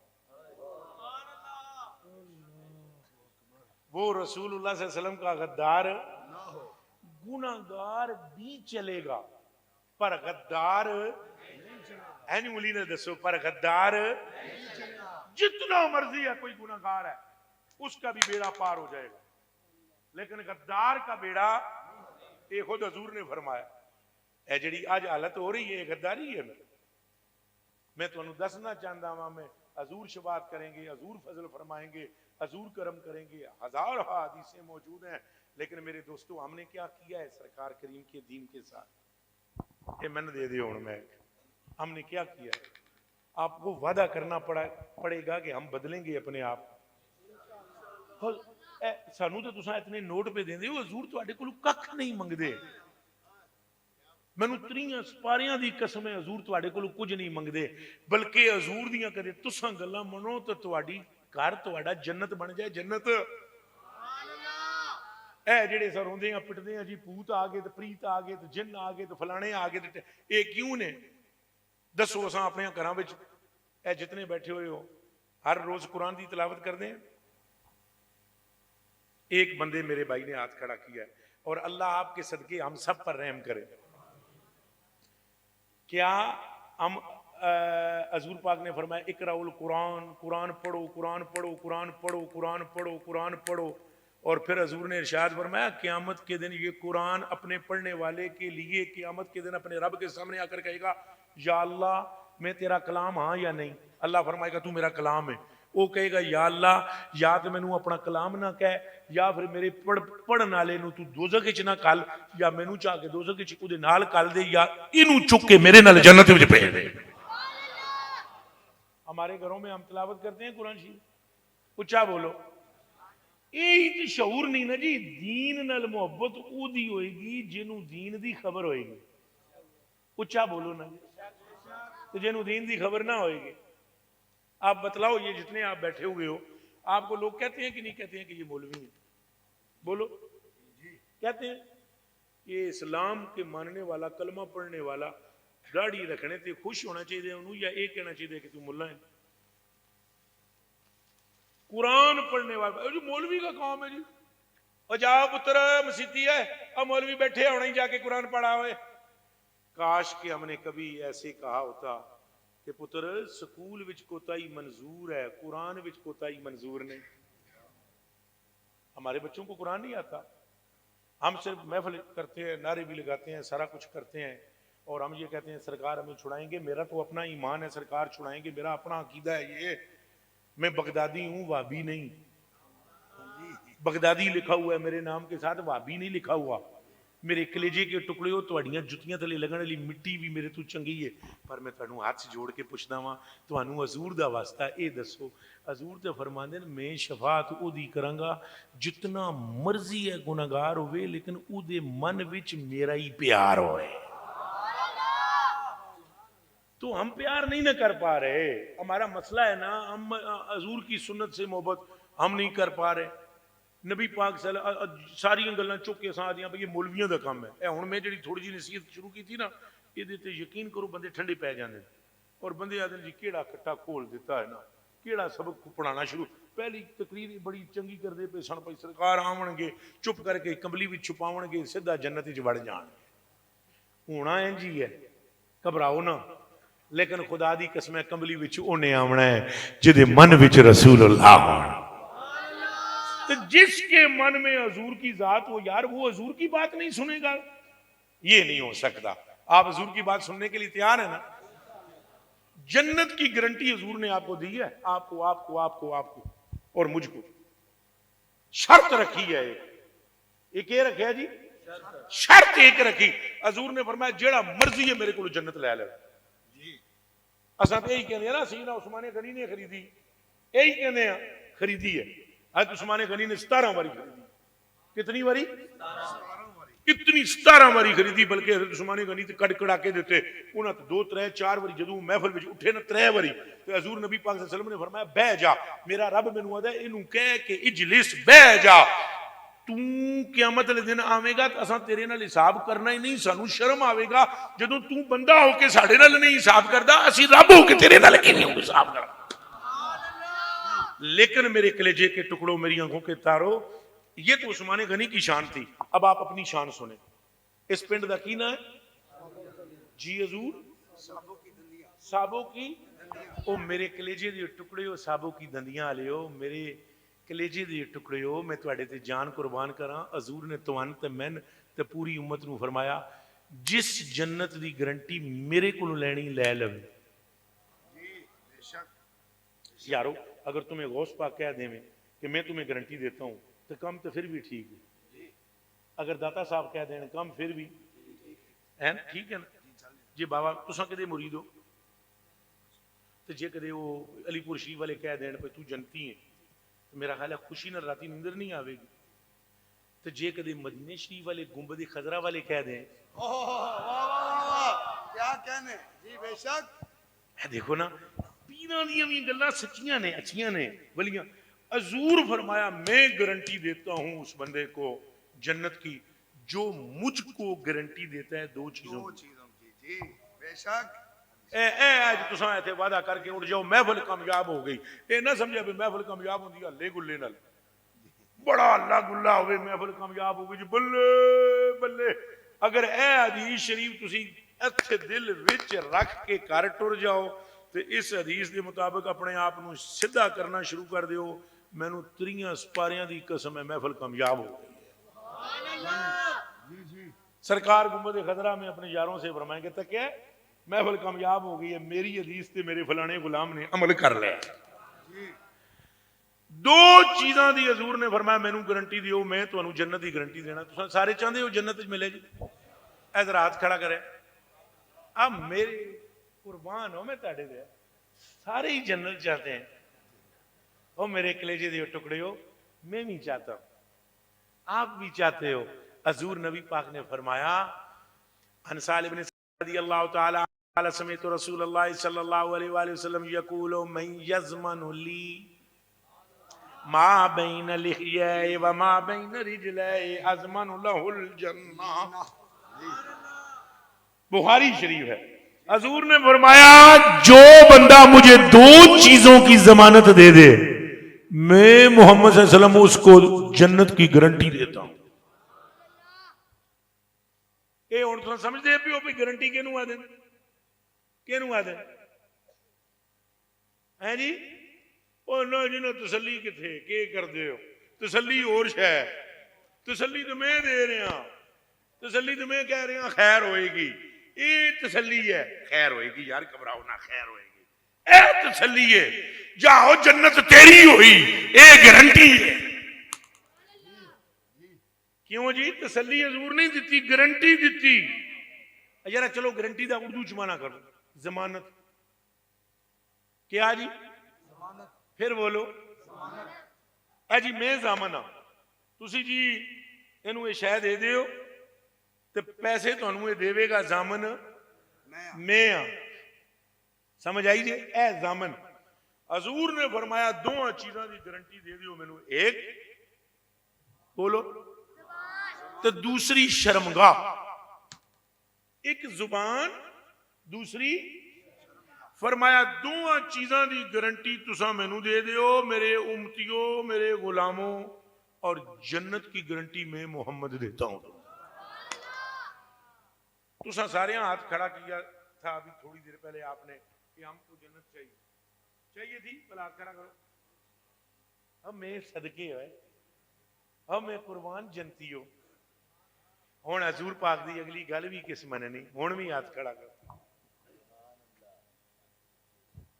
وہ رسول اللہ صلی اللہ علیہ وسلم کا غدار نہ ہو. گناہگار بھی چلے گا پر غدار اینی ملی نے دسو پر غدار جتنا مرضی ہے کوئی گناہگار ہے اس کا بھی بیڑا پار ہو جائے گا لیکن غدار کا بیڑا یہ خود حضور نے فرمایا. اے جڑی آج حالت ہو رہی ہے غداری ہے. میں تمہیں دسنا چاہتا ہوں میں حضور شفاعت کریں گے، حضور فضل فرمائیں گے، حضور کرم کریں گے، ہزار حدیثیں موجود ہیں. لیکن میرے دوستو ہم نے کیا کیا ہے سرکار کریم کے دین کے ساتھ؟ یہ میں نے دے دیا ہوں میں. ہم نے کیا کیا ہے؟ آپ کو وعدہ کرنا پڑے گا کہ ہم بدلیں گے اپنے آپ. سانو تو تساں اتنے نوٹ پہ دیندے ہو، حضور تواڈے کولوں ککھ نہیں منگدے. مینوں 3 سپاریاں دی قسم ہے حضور تواڈے کولوں کچھ نہیں منگدے، بلکہ حضور دیاں کدے تساں گلاں منو تو تواڈی گھر تواڈا جنت بن جائے. جنت اے جڑے سر روندے ہیں پٹدے ہیں جی پوت آ گئے تے پریت آ گئے تے جن آ گئے تے فلانے آ گئے تے اے کیوں نے؟ دسو اساں اپنے گھراں وچ اے جتنے بیٹھے ہوئے ہو ہر روز قرآن دی تلاوت کردے ہیں؟ ایک بندے میرے بھائی نے ہاتھ کھڑا کیا ہے، اور اللہ آپ کے صدقے ہم سب پر رحم کرے. کیا ہم حضور پاک نے فرمایا اقرأ القرآن، قرآن پڑھو، قرآن پڑھو، قرآن پڑھو، قرآن پڑھو، قرآن پڑھو. اور پھر حضور نے ارشاد فرمایا قیامت کے دن یہ قرآن اپنے پڑھنے والے کے لیے قیامت کے دن اپنے رب کے سامنے آ کر کہے گا یا اللہ میں تیرا کلام ہاں یا نہیں؟ اللہ فرمائے گا تو میرا کلام ہے. وہ کہے گا یا اللہ یا تو مینوں اپنا کلام نہ کہے، یا پھر میرے پڑھن والے نوں تو دوزخ وچ نہ کل، یا مینوں چاہ کے دوزخ وچ اودے نال کل دے، یا اینوں چک کے میرے نال جنت وچ بھیج دے. ہمارے گھروں میں ہم تلاوت کرتے ہیں قرآن شریف، اچھا بولو. یہ شعور نہیں نا جی. دین نال محبت او دی ہوئے گی جنوں دین دی خبر ہوئے گی. اچھا بولو نا. تو جنوں دین دی خبر نہ ہوئے گی، آپ بتلاؤ یہ جتنے آپ بیٹھے ہوئے ہو آپ کو لوگ کہتے ہیں کہ نہیں کہتے ہیں کہ یہ مولوی ہیں؟ بولو. کہتے ہیں. یہ اسلام کے ماننے والا کلمہ پڑھنے والا داڑھی رکھنے تے خوش ہونا چاہیے انہوں، یا یہ کہنا چاہیے کہ تو ملا ہے؟ قرآن پڑھنے والا جو مولوی کا کام ہے جی. اور جاؤ پتر مسیتی ہے اور مولوی بیٹھے ہونا ہی جا کے قرآن پڑھا ہوئے. کاش کہ ہم نے کبھی ایسے کہا ہوتا کہ پتر سکول وچ کوتاہی منظور ہے، قرآن وچ کوتاہی منظور نہیں. ہمارے بچوں کو قرآن نہیں آتا. ہم صرف محفل کرتے ہیں، نعرے بھی لگاتے ہیں، سارا کچھ کرتے ہیں، اور ہم یہ کہتے ہیں سرکار ہمیں چھڑائیں گے. میرا تو اپنا ایمان ہے سرکار چھڑائیں گے، میرا اپنا عقیدہ ہے یہ. میں بغدادی ہوں، وہابی نہیں. بغدادی لکھا ہوا ہے میرے نام کے ساتھ، وہابی نہیں لکھا ہوا. میرے کلیجے کے ٹکڑے ہو تواڈیاں جتیاں تھلے لگن والی مٹی بھی میرے تو چنگی ہے. پر میں تانوں ہاتھ جوڑ کے پوچھدا واں تانوں حضور دا واسطہ اے دسو. حضور تے فرماندے نے میں شفاعت او دی کراں گا جتنا مرضی ہے گناہگار ہوئے لیکن او دے من وچ میرا ہی پیار ہوئے. تو ہم پیار نہیں نہ کر پا رہے. ہمارا مسئلہ ہے نا ہم حضور کی سنت سے محبت ہم نہیں کر پا رہے. نبی پاک ساری گلاں چک کے ساتھ دیاں یہ مولویاں دا کام ہے. اے ہن میں جڑی تھوڑی جی نصیحت شروع کی تھی نا یہ تے یقین کرو بندے ٹھنڈے پی جاندے اور بندے آدھے جی کیڑا کٹا کھول دیتا ہے نا، کیڑا سبق پڑھانا شروع. پہلی تقریر بڑی چنگی کردے پے سن پئی سرکار آون گے چپ کر کے کمبلی وچ چھپاون گے سیدھا جنت وچ وڑ جان گے. ہونا انج ہی ہے، گھبراؤ نہ. لیکن خدا دی قسم ہے کمبلی وچ اونے آونا ہے جدے من وچ رسول اللہ ہونا. تو جس کے من میں حضور کی ذات ہو یار وہ حضور کی بات نہیں سنے گا. یہ نہیں ہو سکتا. آپ حضور کی بات سننے کے لیے تیار ہیں نا؟ جنت کی گارنٹی حضور نے آپ کو دی ہے، آپ کو آپ کو آپ کو آپ کو اور مجھ کو. شرط رکھی ہے ایک یہ رکھا جی شرط ایک رکھی. حضور نے فرمایا جیڑا مرضی ہے میرے کو جنت لے لے. اصل تو یہی کہنے ہیں نا سیدنا عثمان غنی نے خریدی، یہی کہنے ہیں خریدی ہے. حضرت عثمان غنی نے 17 باری خریدی. کتنی باری؟ اتنی 17 باری خریدی. بلکہ حضرت عثمان غنی تے کڑ کڑا کے دیتے انہاں تے 2 3 4 باری جدوں محفل وچ اٹھے نا 3 باری تے حضور نبی پاک صلی اللہ علیہ وسلم نے فرمایا بہ جا. میرا رب مینوں آندا ہے اینوں کہہ کہ اجلس بہ جا. تو قیامت والے دن آویں گا اساں تیرے نال حساب کرنا ہی نہیں. سانو شرم آوے گا جدوں تو بندہ ہو کے ساڈے نال نہیں حساب کردا، اسی رب ہو کے تیرے نال کیویں حساب کرنا. لیکن میرے کلیجے کے ٹکڑوں میری آنکھوں کے تارو یہ تو عثمان غنی کی شان تھی. اب آپ اپنی شان سنیں. اس پنڈ دا کی نا ہے جی حضور سابو کی. او میرے کلیجے دے ٹکڑے ہو سابو کی دندیاں والے ہو، میرے کلیجے دے ٹکڑے ہو، میں تواڈے تے جان قربان کراں. حضور نے تواں تے میں تے پوری امت نو فرمایا جس جنت دی گارنٹی میرے کولوں لینی لے لو. یارو اگر تمہیں غوث پاک کہہ دیں کہ میں تمہیں گارنٹی دیتا ہوں تو کم تو پھر بھی ٹھیک ہے، اگر داتا صاحب کہہ دیں کم پھر بھی ہے نا، ٹھیک ہے نا جی بابا تساں کدے مرید ہو تو جے کدے وہ علی پور شریف والے کہہ دین پہ تو جنتی ہے تو میرا خیال ہے خوشی نہ راتی نیندر نہیں آوے گی، تو جے کدے مدینے شریف والے گنبد خضرا والے کہہ دیں کیا کہنے جی بے شک دیکھو نا پیراں دیاں بھی گلاں سچیاں نے اچھیاں نے ولیاں، حضور فرمایا میں گارنٹی دیتا ہوں اس بندے کو جنت کی جو مجھ کو گارنٹی دیتا ہے دو چیزوں کی جی بے شک آج تساں ایتھے وعدہ کر کے اٹھ جاؤ محفل کامیاب ہو گئی، اے نہ سمجھا بھی محفل کامیاب ہوندی ہلے گلے نال بڑا اللہ گلا ہوئے محفل کامیاب ہو گئی جی بلے بلے، اگر اے حدیث شریف تسی اچھے دل وچ رکھ کے کر ٹر جاؤ تو اس حدیث دے مطابق اپنے آپ نو سدھا کرنا شروع کر دیو، مینوں 3 سپاریاں دی قسم ہے محفل کامیاب ہو گئی ہے۔ سرکار گنبد خضرا میں اپنے یاروں سے فرمائیں گے تک کیا محفل کامیاب ہو گئی ہے، میری حدیث تے میرے فلانے غلام نے عمل کر لیا۔ دو چیزاں دی حضور نے فرمایا مینوں گارنٹی دیو میں تانوں جنت دی گارنٹی دینا، تساں سارے چاہندے ہو جنت وچ ملے جی، اے ذرا ہاتھ کھڑا کرے اب میرے قربان ہو میں تاڑے دے سارے ہی جنت چاہتے ہیں، او میرے کلیجے دے ٹکڑے ہو میں بھی چاہتا ہوں آپ بھی چاہتے ہو۔ حضور نبی پاک نے فرمایا عن سالم بن رضی اللہ تعالی عنہ سمعت رسول اللہ صلی اللہ علیہ وآلہ وسلم یقول من یضمن لی ما بین لحیائے وما بین رجلائے ازمن لہ الجنہ، بخاری شریف ہے۔ حضور نے فرمایا جو بندہ مجھے 2 چیزوں کی ضمانت دے دے میں محمد صلی اللہ علیہ وسلم اس کو جنت کی گارنٹی دیتا ہوں۔ اے ہن تساں سمجھ دے پیو بھی گارنٹی کینوں آ دیں کینوں آ دیں ہیں جی او نہ جی نہ تسلی کتھے کی کر دے ہو تسلی اور شے تسلی تو میں دے رہا تسلی تو میں کہہ رہا خیر ہوئے گی، اے تسلی ہے خیر ہوئے گی یار گھبراؤ نہ خیر ہوئے گی، اے تسلی ہے جاؤ جنت تیری ہوئی اے گارنٹی ہے۔ کیوں جی تسلی حضور نہیں دیتی گارنٹی دیتی، یار چلو گارنٹی دا اردو چمانا کرو ضمانت کیا جی پھر بولو اے جی میں ضامن ہاں تسی جی اینوں یہ شے دے دیو تے پیسے تانوں یہ دے گا ضامن میں ہاں، سمجھ آئی جی اے ضامن۔ حضور نے فرمایا 2 چیزاں دی گارنٹی دے دیو مینوں، ایک بولو تو دوسری شرمگاہ، ایک زبان دوسری فرمایا 2 چیزاں دی گارنٹی تساں مینوں دے دیو میرے امتیوں میرے غلاموں اور جنت کی گارنٹی میں محمد دیتا ہوں۔ تساں سارے ہاتھ کھڑا کیا تھا ابھی تھوڑی دیر پہلے آپ نے کہ ہم کو جنت چاہیے تھی، بلا ہاتھ کھڑا کرو، اب میں صدقے ہوئے اب میں قربان جنتی ہو۔ ہوں حضور پاک دی اگلی گل بھی کس من نہیں، ہوں بھی ہاتھ کھڑا کر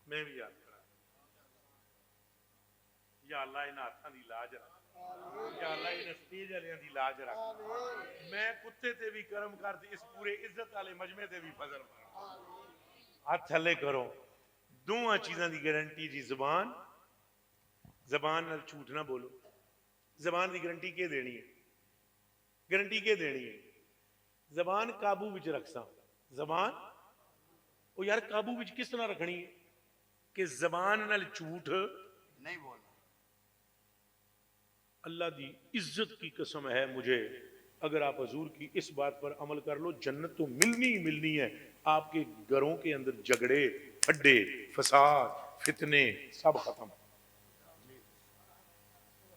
میں بھی ہاتھ کھڑا، یا اللہ ان ہاتھاں دی لاج رکھ، یا اللہ ان سٹیج والیاں دی لاج رکھ، میں کتے تے بھی کرم کرتی اس پورے عزت والے مجمع تے بھی فضل کر، ہاتھ تھلے کرو۔ 2 چیزاں دی گارنٹی جی زبان، زبان نال جھوٹ نہ بولو، زبان دی گارنٹی کے دینی ہے، گارنٹی کے دینی ہے، زبان قابو وچ رکھساں، زبان او یار قابو وچ کس طرح رکھنی ہے کہ زبان نال جھوٹ نہیں بولنا۔ اللہ دی عزت کی قسم ہے مجھے اگر آپ حضور کی اس بات پر عمل کر لو جنت تو ملنی ہی ملنی ہے، آپ کے گھروں کے اندر جھگڑے پھڈے فساد فتنے سب ختم۔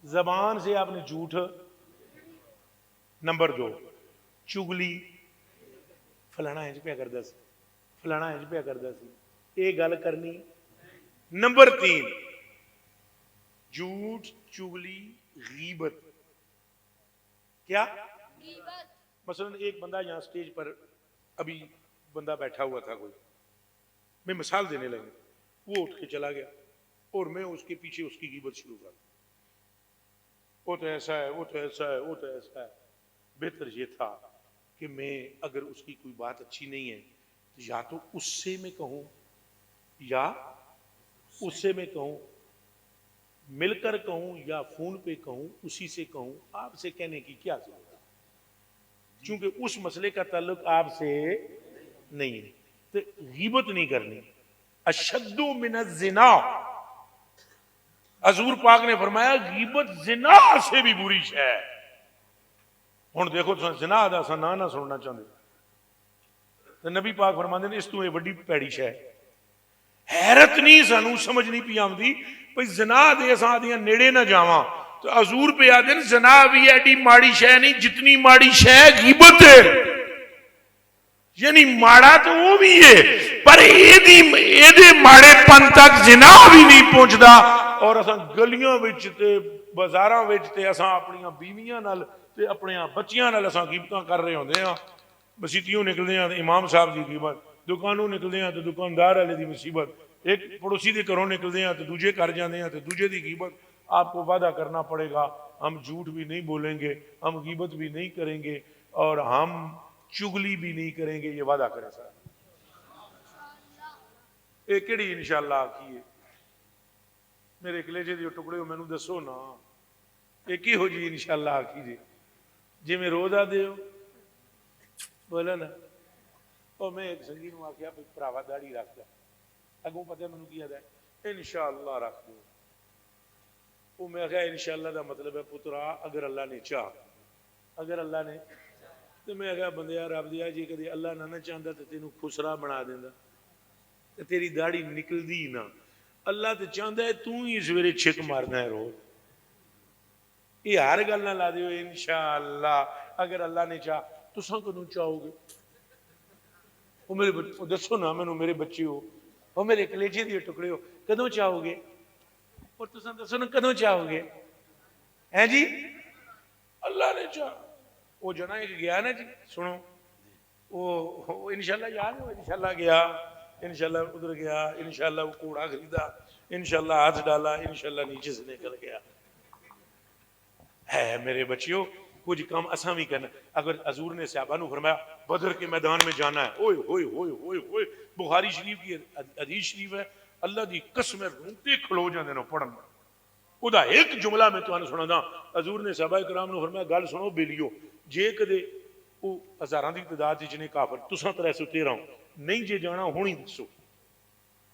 زبان سے آپ نے جھوٹ، نمبر 2 چگلی، فلانا انج پہ کردا سی فلانا انج پہ کردا سی یہ گل کرنی۔ نمبر 3 جھوٹ چگلی غیبت، کیا مثلا ایک بندہ یہاں سٹیج پر ابھی بندہ بیٹھا ہوا تھا کوئی، میں مثال دینے لگا، وہ اٹھ کے چلا گیا اور میں اس کے پیچھے اس کی غیبت شروع کر دوں، وہ تو ایسا ہے، وہ تو ایسا ہے، وہ تو ایسا ہے۔ بہتر یہ تھا کہ میں اگر اس کی کوئی بات اچھی نہیں ہے تو یا تو اس سے میں کہوں یا اس سے میں کہوں، مل کر کہوں یا فون پہ کہوں، اسی سے کہوں، آپ سے کہنے کی کیا ضرورت ہے؟ چونکہ اس مسئلے کا تعلق آپ سے نہیں ہے، تو غیبت نہیں کرنی۔ اشد من الزنا، حضور پاک نے فرمایا غیبت زنا سے بھی بری ہے۔ ہن دیکھو زنا دا سا نہ سننا چاہتے تو نبی پاک فرماندے نے اس تو یہ بڑی پیڑی شے، حیرت نہیں سانو سمجھ نہیں پی آندی بھئی زنا دے اساں دیاں نیڑے نہ جاواں، تو حضور پہ آدھے زنا بھی ایڈی ماڑی شے نہیں جتنی ماڑی شے غیبت ہے، یعنی ماڑا تو وہ بھی ہے پر ایدے ماڑے پن تک زنا بھی نہیں پہنچدا، اور اساں گلیاں وچ تے بازاراں وچ تے اساں اپنیاں بیویاں نال تے اپنے بچیاں نال اساں غیبتاں کر رہے ہوندے ہاں، مسیتیوں نکلدے ہاں امام صاحب دی غیبت، دکانوں نکلدے ہاں تو دکاندار والے دی مصیبت، ایک پڑوسی دے گھروں نکلدے ہاں تو دوجے گھر جاندے ہاں تو دوجے دی غیبت۔ آپ کو وعدہ کرنا پڑے گا ہم جھوٹ بھی نہیں بولیں گے، ہم غیبت بھی نہیں کریں گے، اور ہم چگلی بھی نہیں کریں گے، یہ وعدہ کرے سر۔ یہ کیڑی انشاءاللہ آکھیے میرے کلیجے دی ٹکڑے ہو مینوں دسو نا، یہ کی ہو جی انشاءاللہ آکھی جی جی میں روزہ دے ہو بولا نا۔ اور میں ایک سنگی نو آکھیا بھراوا داڑھی رکھ لے، اگوں پتہ مینوں کی آدا ہے انشاءاللہ رکھ دو۔ وہ میں کہا انشاءاللہ دا مطلب ہے پترا اگر اللہ نے چاہ، اگر اللہ نے، تو میں کہا بندیا رب دیا جی کدی اللہ نہ چاہتا تو تینوں خسرا بنا دیندا تے تیری داڑھی نکلدی ہی نہ۔ اللہ تو چاہتا ہے تو ہی سویرے چھک مارنا ہے روز، یہ ہر گل نہ لا دیو انشاءاللہ اگر اللہ نے چاہ۔ تساں کدوں چاہو گے؟ وہ میرے دسو نا مینوں میرے بچے ہو، وہ میرے کلیجے دے ٹکڑے ہو، کدوں چاہو گے؟ اور تساں دسو نا کدوں چاہو گے؟ ہیں جی اللہ نے چاہ۔ وہ جنا ایک گیا نا جی سنو، وہ انشاءاللہ یاد ہو، انشاءاللہ گیا، انشاءاللہ ادھر گیا، انشاءاللہ وہ کوڑا خریدا، انشاءاللہ ہاتھ ڈالا، انشاءاللہ نیچے سے نکل گیا۔ ہے میرے بچیوں کچھ کام اساں بھی کرنا۔ اگر حضور نے صحابہ نو فرمایا بدر کے میدان میں جانا ہے، اوئے ہوئے ہوئے ہوئے ہوئے، بخاری شریف کی حدیث شریف ہے، اللہ دی قسم رونگٹے کھلو جاندے نو پڑھن۔ خدا ایک جملہ میں تمہیں سنا دا، حضور نے صحابہ کرام نو فرمایا گل سنو بیلیو، جے کدے وہ ہزاراں دی تعداد وچ نے کافر تساں 313 نہیں جے جانا ہونی دسو،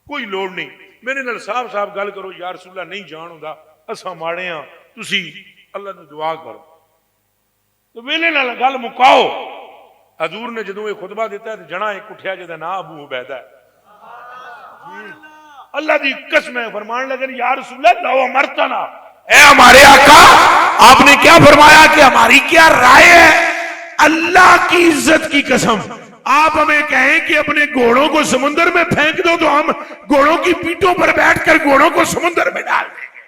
کوئی لوڑ نہیں، میرے نال صاف صاف گل کرو یا رسول اللہ نہیں جان ہوندا، اساں ماڑے ہاں، تسی اللہ نے دعا کرو، تو ویلے نال گل مکاؤ۔ حضور نے جدوں یہ خطبہ دیتا ہے تو جنا ایک اٹھیا جدا نا ابو عبیدہ ہے، اللہ دی قسم ہے، فرمان لگے یا رسول اللہ لو امرتنا، اے ہمارے آقا آپ نے کیا فرمایا کہ ہماری کیا رائے ہے؟ اللہ کی عزت کی قسم آپ ہمیں کہیں کہ اپنے گھوڑوں کو سمندر میں پھینک دو تو ہم گھوڑوں کی پیٹوں پر بیٹھ کر گھوڑوں کو سمندر میں ڈال دیں گے۔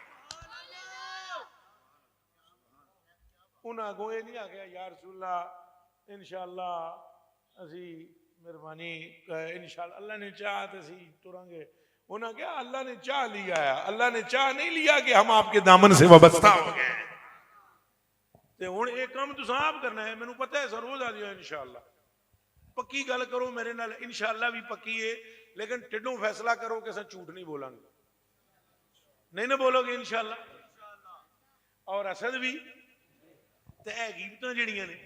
انہاں کو یہ نہیں آ گیا یا رسول اللہ انشاءاللہ اسی مہربانی انشاءاللہ اللہ نے چاہ تو اسی ٹریں گے۔ انہاں کیا اللہ نے چاہ لیا ہے، اللہ نے چاہ نہیں لیا کہ ہم آپ کے دامن سے وابستہ ہو گئے۔ تے ہن ایک کام تساں آپ کرنا ہے، مینوں پتہ ہے سر روز آ جائے انشاءاللہ، پکی گل کرو میرے نال، انشاءاللہ بھی پکی ہے، لیکن ٹڈوں فیصلہ کرو کہ سر جھوٹ نہیں بولیں گے، نہیں نہ بولو گے انشاءاللہ، اور اسد بھی تے اے غیبتاں جڑیاں نے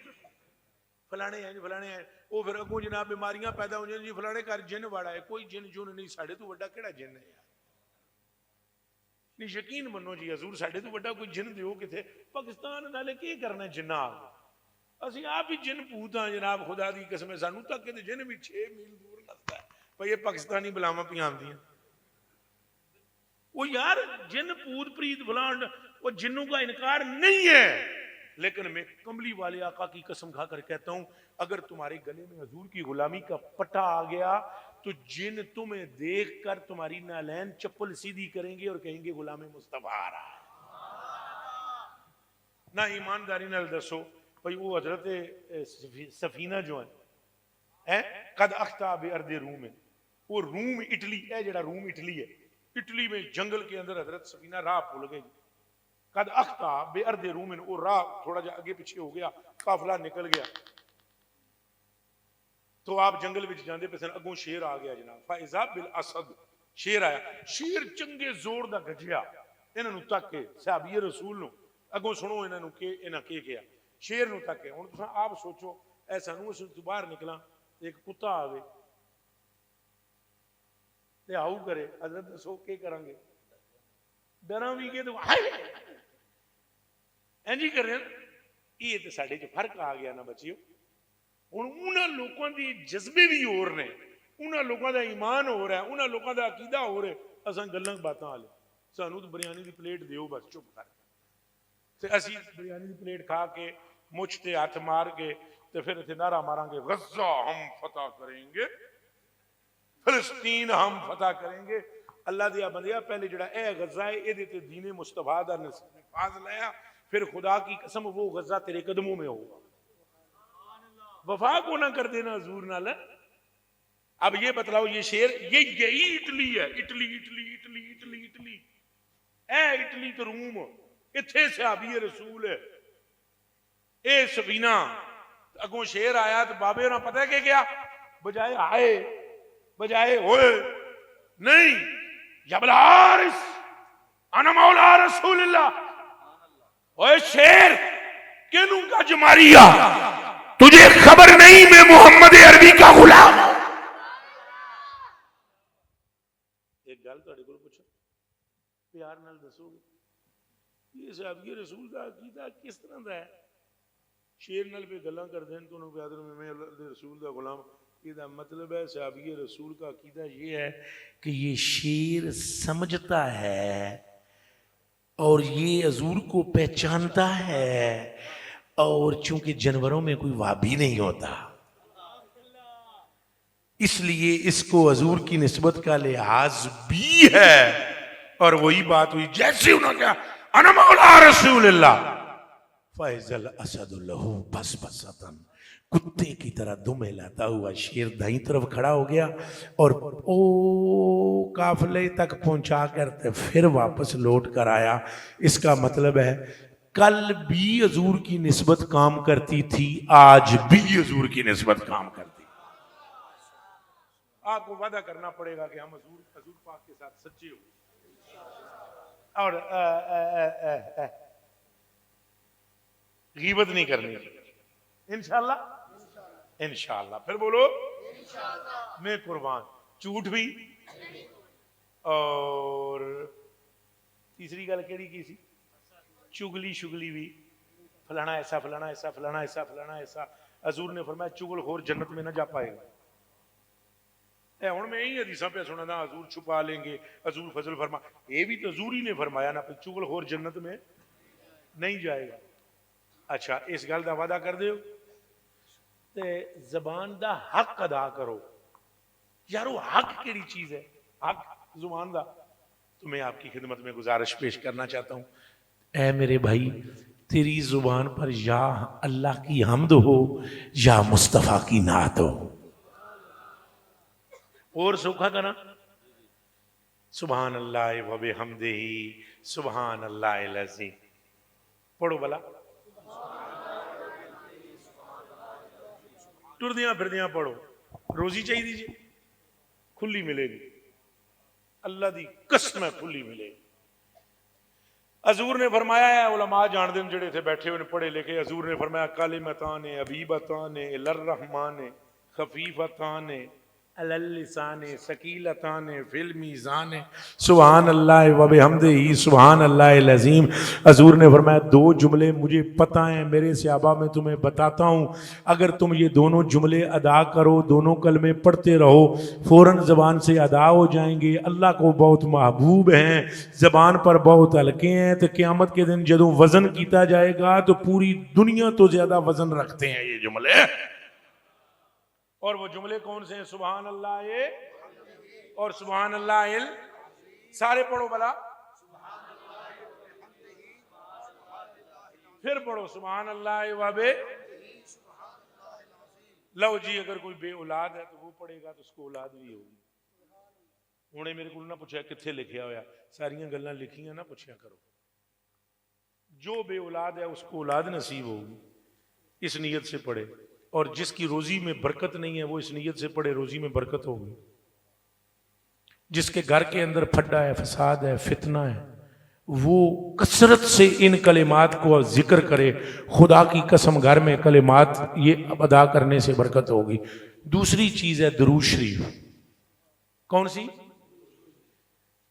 فلانے ہیں جی فلانے ہیں، وہ پھر اگوں جناب بیماریاں پیدا ہو جائیں جی فلانے گھر جن واڑا ہے، کوئی جن جن نہیں، ساڈے تو بڑا کیڑا جن ہے یار، نہیں یقین منو جی حضور ساڈے تو بڑا کوئی جن دیو کتے، پاکستان نالے کی کرنا جنہ اسی آپ ہی جن پوت ہاں جناب، خدا دی قسم ہے سانو تک کہ جن بھی 6 میل دور نستا ہے، بھئی یہ پاکستانی بلاواں پہ آندی ہیں، وہ یار جن پوت پریت فلان، وہ جنوں کا انکار نہیں ہے، لیکن میں کملی والے آقا کی قسم کھا کر کہتا ہوں اگر تمہارے گلے میں حضور کی غلامی کا پٹا آ گیا تو جن تمہیں دیکھ کر تمہاری نالین چپل سیدھی کریں گے اور کہیں گے غلام مصطفیٰ آ رہا ہے۔ نہ ایمانداری نال دسو بھئی وہ حضرت سفینہ جو ہیں قد اختا بارض روم، وہ روم اٹلی ہے، جڑا روم اٹلی ہے اٹلی میں جنگل کے اندر حضرت سفینہ راہ بھول گئی. قد اخطا بے ارد رومن، وہ راہ تھوڑا جا آگے پیچھے ہو گیا، قافلہ نکل گیا. تو آپ جنگل وچ جاندے پے سن، اگوں شیر آ گیا جناب. فاذا بالاسد، شیر آیا. شیر چنگے زور دا گجیا، انہاں نوں تک کے صحابی رسول نوں اگوں سنو انہاں نوں کہ انہاں کی کیا. شیر نوں تک کے. ہن تساں آپ سوچو اے سانوں اس تو باہر نکلاں ایک کتا آوے تے آؤ کرے، حضرت دسو کی کریں گے؟ ڈراں بھی کہ تو اینجی کر رہے ہیں. یہ تو ساڈے چ فرق آ گیا نا بچیو. ہن انہاں لوکاں دی جذبے بھی اور نے، انہاں لوکاں دا ایمان ہو رہا ہے، انہاں لوکاں دا عقیدہ ہو رہا ہے. اساں گلاں باتاں والے، سانوں تو بریانی دی پلیٹ دیو بس چپ کر تے اسی بریانی دی پلیٹ کھا کے مچھ تے ہاتھ مار کے تے پھر اتنے نعرہ ماراں گے غزہ ہم فتح کریں گے، فلسطین ہم فتح کریں گے. اللہ دیا بندیا پہلے جڑا اے غزہ ہے اے تے دین مصطفیٰ دا نفاذ لایا، پھر خدا کی قسم وہ غزہ تیرے قدموں میں ہوگا. وفا کو نہ کر دینا حضور نال. اب یہ بتلاؤ یہ شیر یہی اٹلی ہے، Italy Italy Italy Italy Italy اے اٹلی تو روم، اتھے صحابی رسول ہے. اے سفینہ اگوں شیر آیا تو بابے نے پتہ کہ کیا بجائے آئے بجائے ہوئے نہیں، جبل حارث انا مولا رسول اللہ. اوے شیر کینوں کا جماریا، تجھے خبر نہیں میں محمد عربی کا غلام. ایک گل تہاڈے کول پوچھو، پیار نال دسو گے یہ صحابی رسول دا عقیدہ کس طرح دا ہے؟ شیر نال پہ گلاں کر دین تو انہوں پہ آدھر میں اللہ دے رسول دا غلام. یہ دا مطلب ہے صحابی رسول کا عقیدہ یہ ہے کہ یہ شیر سمجھتا ہے اور یہ حضور کو پہچانتا ہے، اور چونکہ جانوروں میں کوئی وابی نہیں ہوتا اس لیے اس کو حضور کی نسبت کا لحاظ بھی ہے. اور وہی بات ہوئی جیسے انہوں نے کہا انا مولا رسول اللہ، فَإِذَا الْأَسَدُ لَهُ بَسْبَسَةً، کتے کی طرح دم ہلاتا ہوا شیر دائیں طرف کھڑا ہو گیا اور او قافلے تک پہنچا کر پھر واپس لوٹ کر آیا. اس کا مطلب ہے کل بھی حضور کی نسبت کام کرتی تھی، آج بھی حضور کی نسبت کام کرتی. آپ کو وعدہ کرنا پڑے گا کہ ہم حضور پاک کے ساتھ سچے ہوں اور غیبت نہیں کرنی انشاءاللہ. انشاءاللہ پھر بولو میں قربان. جھوٹ بھی، اور تیسری گل کیڑی کی سی؟ چگلی شگلی بھی. فلانا ایسا فلانا ایسا فلانا ایسا فلانا ایسا. حضور نے فرمایا چگل خور جنت میں نہ جا پائے گا. اے ہن میں یہی حدیثاں پہ سنا تھا حضور چھپا لیں گے، حضور فضل فرما. یہ بھی تو حضور ہی نے فرمایا نا چگل خور جنت میں نہیں جائے گا. اچھا اس گل دا وعدہ کر دیو تے زبان دا حق ادا کرو. یارو حق کیڑی چیز ہے؟ حق زبان دا. تو میں آپ کی خدمت میں گزارش پیش کرنا چاہتا ہوں، اے میرے بھائی تیری زبان پر یا اللہ کی حمد ہو یا مصطفیٰ کی نعت ہو. اور سوکھا کرنا سبحان اللہ و بحمدہ سبحان اللہ العظیم. پڑھو بلا ٹردیاں پھردیاں پڑھو. روزی چاہیے دیجیے کھلی ملے گی، اللہ دی قسم ہے کھلی ملے گی. حضور نے فرمایا ہے، علماء جان دن جڑے تھے بیٹھے ہوئے پڑھے لکھے، حضور نے فرمایا کلمتان حبیبتان الی الرحمن خفیفتان علی اللسان ثقیلتان فی المیزان سبحان اللہ و بحمدہ سبحان اللہ العظیم. حضور نے فرمایا دو جملے مجھے پتہ ہیں میرے صحابہ، میں تمہیں بتاتا ہوں، اگر تم یہ دونوں جملے ادا کرو، دونوں کلمے پڑھتے رہو، فوراً زبان سے ادا ہو جائیں گے. اللہ کو بہت محبوب ہیں، زبان پر بہت ہلکے ہیں، تو قیامت کے دن جدوں وزن کیتا جائے گا تو پوری دنیا تو زیادہ وزن رکھتے ہیں یہ جملے. اور وہ جملے کون سے ہیں؟ سبحان اللہ اور سبحان اللہ سارے پڑھو بلا. پھر پڑھو سبحان اللہ وبے. لو جی اگر کوئی بے اولاد ہے تو وہ پڑھے گا تو اس کو اولاد بھی ہوگی. ਹੁਣੇ ਮੇਰੇ ਕੋਲ ਨਾ ਪੁੱਛਿਆ ਕਿੱਥੇ ਲਿਖਿਆ ਹੋਇਆ, ਸਾਰੀਆਂ ਗੱਲਾਂ ਲਿਖੀਆਂ ਨਾ ਪੁੱਛਿਆ ਕਰੋ। جو بے اولاد ہے اس کو اولاد نصیب ہوگی، اس نیت سے پڑھے، اور جس کی روزی میں برکت نہیں ہے وہ اس نیت سے پڑھے روزی میں برکت ہوگی۔ جس کے گھر کے اندر پھڈا ہے، فساد ہے، فتنہ ہے، وہ کثرت سے ان کلمات کو ذکر کرے، خدا کی قسم گھر میں کلمات یہ ادا کرنے سے برکت ہوگی۔ دوسری چیز ہے درود شریف۔ کون سی؟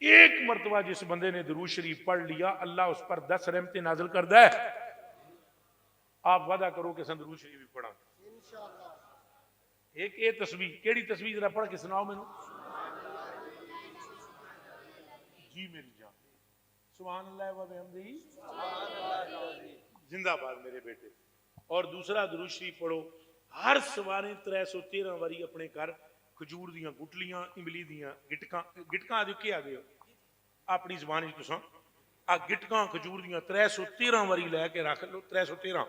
ایک مرتبہ جس بندے نے درود شریف پڑھ لیا اللہ اس پر 10 رحمتیں نازل کر دے۔ آپ وعدہ کرو کہ سن درود شریف بھی پڑھا ایک تسبیح، کیڑی تسبیح ذرا پڑھ کے سناؤ مینوں؟ جی میری جان، سبحان اللہ و بحمدہ، زندہ باد میرے بیٹے۔ اور دوسرا درود شریف پڑھو ہر سوارے 313 واری اپنے گھر کھجور دیاں گٹلیاں، املی دیاں گٹکاں آدھے کے آگے اپنی زبان تساں آ گٹکاں کھجور دیاں 313 واری لے کے رکھ لو۔ 313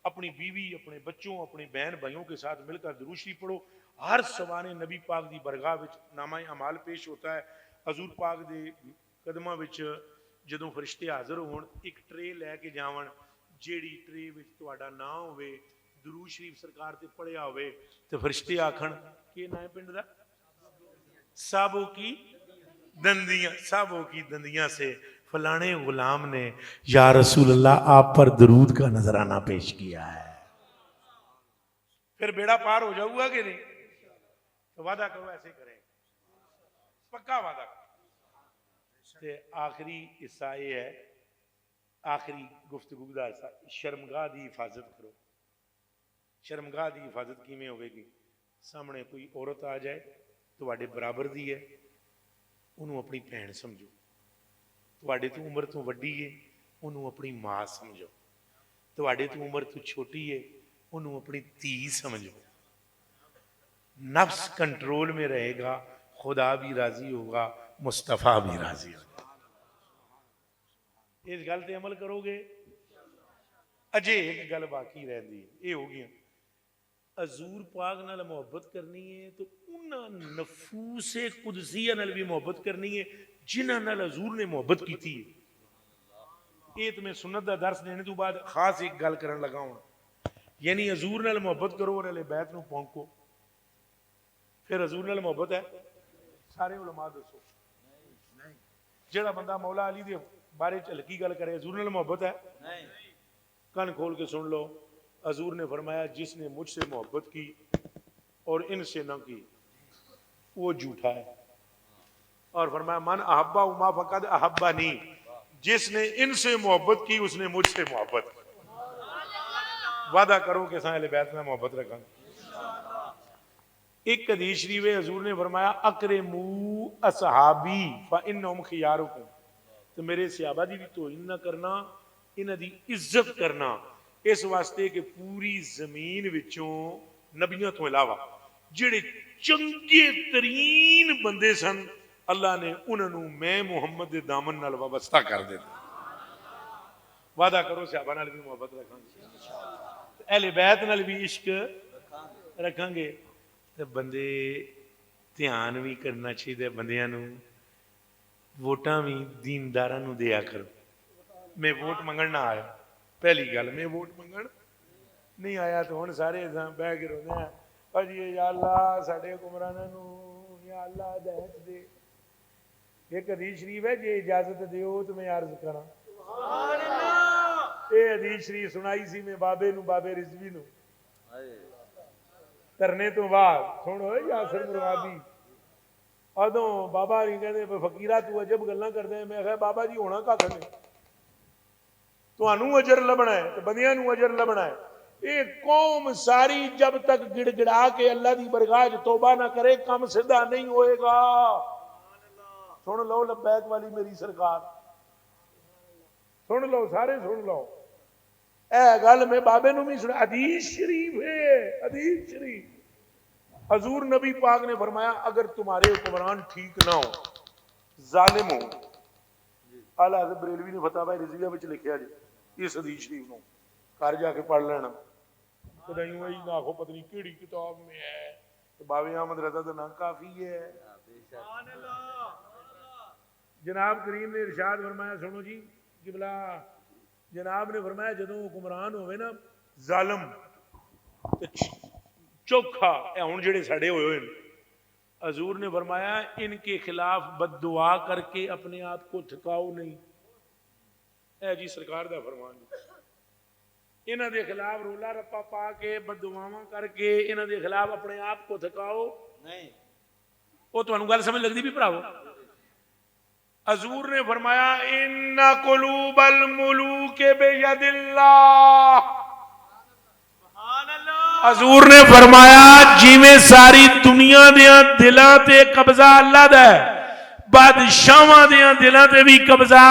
اپنی بیوی، اپنے بچوں، اپنے بہن بھائیوں کے ساتھ مل کر درود شریف پڑھو۔ ہر سوانے نبی پاک دی برگاہ وچ نامہ اعمال پیش ہوتا ہے۔ حضور پاک دے قدماں وچ جدوں فرشتے حاضر ہون ایک ٹرے لے کے جاون، جیڑی ٹرے وچ تہاڈا نام ہوئے، درود شریف سرکار تے پڑھیا ہوئے، تے فرشتے آکھن کہ نام پنڈ دا سابو کی دندیاں، سابو کی دندیاں سے فلانے غلام نے یا رسول اللہ آپ پر درود کا نذرانہ پیش کیا ہے۔ پھر بیڑا پار ہو جاؤ گا کہ نہیں؟ تو وعدہ کرو ایسے کریں، پکا وعدہ کرو۔ آخری حصہ یہ ہے، آخری گفتگو دا حصہ، شرمگاہ دی حفاظت کرو۔ شرمگاہ دی حفاظت کیویں ہوے گی؟ سامنے کوئی عورت آ جائے تواڈے برابر دی ہے، انہوں اپنی بہن سمجھو، تواڈے تو عمر تو وڈی ہے انہوں اپنی ماں سمجھو، تواڈے تو عمر تو چھوٹی ہے انہوں اپنی دھی سمجھو۔ نفس کنٹرول میں رہے گا، خدا بھی راضی ہوگا، مصطفیٰ بھی راضی ہوگا۔ اس گل تے عمل کرو گے؟ اجے ایک گل باقی رہندی ہے، یہ ہو گیا حضور پاک نال محبت کرنی ہے تو انہاں نفوس قدسیہ نال بھی محبت کرنی ہے جنہاں نال حضور نے محبت کیتی ہے۔ یہ تو میں سنت دا درس دینے تو بعد خاص ایک گل کرن لگا ہوں، یعنی حضور نال محبت کرو اور اہل بیت نو پونکو، پھر حضور نال محبت ہے؟ سارے علماء دسو جڑا بندہ مولا علی دے بارے ہلکی گل کرے حضور نال محبت ہے؟ کان کھول کے سن لو، حضور نے فرمایا جس نے مجھ سے محبت کی اور ان سے نہ کی وہ جھوٹا ہے، اور فرمایا من احبا ما فقد احبانی، جس نے ان سے محبت کی اس نے مجھ سے محبت کی۔ وعدہ کرو کہ سائیں اہل بیت میں محبت رکھاں۔ ایک حدیث شریف ہے حضور نے فرمایا اکرموا اصحابی فانہم خیارکم، تو میرے صحابہ دی بھی توہین نہ کرنا، انہاں دی عزت کرنا، اس واسطے کہ پوری زمین وچوں نبیوں تو علاوہ جڑے چنگے ترین بندے سن اللہ نے انہاں نوں میں محمد دے دامن نال وابستہ کر دیتا۔ وعدہ کرو صحابہ نال بھی محبت رکھاں گے، اہل بیت نال بھی عشق رکھاں گے، تے بندے دھیان بھی کرنا چاہیے بندیاں نوں، ووٹاں بھی دینداراں نوں دیا کرو۔ میں ووٹ منگن نہ آیا، پہلی گل میں ووٹ منگن نہیں آیا تو ہن سارے بہ کے روندے ہیں او جی یا اللہ ساڈے حکمراناں نوں یا اللہ ہدایت دے۔ ایک حدیث شریف ہے جے اجازت دیو تو میں عرض کراں، سبحان اللہ، اے حدیث شریف سنائی سی میں بابے نوں، بابے رضوی نوں کرنے تو بعد سن ہوئے یاسر مرادی ادوں بابا نہیں کہتے فقیرہ تو عجب گلاں کردے ہیں، میں کہا بابا جی ہونا کھ نہیں، تانوں اجر لبنا ہے تو بندیاں نوں اجر لبنا ہے۔ یہ قوم ساری جب تک گڑ گڑا کے اللہ دی برگاہ توبہ نہ کرے کم سدھا نہیں ہوئے گا۔ سن لو لبیک والی میری سرکار، سن لو سارے سن لو، اے گل میں بابے نوں بھی سنا، حدیث شریف ہے، حدیث شریف حضور نبی پاک نے فرمایا اگر تمہارے حکمران ٹھیک نہ ہو، ظالم ہو، اعلیٰ حضرت بریلوی نے فتح بھائی رضویہ وچ لکھیا جی اس حدیث شریف نو گھر جا کے پڑھ لینا، کدی یوں ہی نہ آکھو پتہ نہیں کیڑی کتاب میں ہے، تو بابے احمد رضا دا نام کافی ہے، جناب کریم نے ارشاد فرمایا، سنو جی قبلہ، جناب نے فرمایا جدوں حکمران ہوئے نا ظالم تے چوکھا، اے ہن جڑے ساڈے ہوئے ہیں، حضور نے فرمایا ان کے خلاف بد دعا کر کے اپنے آپ کو تھکاؤ نہیں. اے جی سرکار دا فرمان جی، انہاں دے خلاف رولا رپا پا کے بد دعاواں کر کے انہاں دے خلاف اپنے آپ کو تھکاؤ نہیں. وہ تانوں گل سمجھ لگدی بھی بھراو؟ حضور نے فرمایا ان قلوب الملوک بید اللہ. حضور نے فرمایا جویں ساری دنیا دیاں دلاں تے قبضہ اللہ دا ہے، بادشاہاں دیاں دلاں تے بھی قبضہ.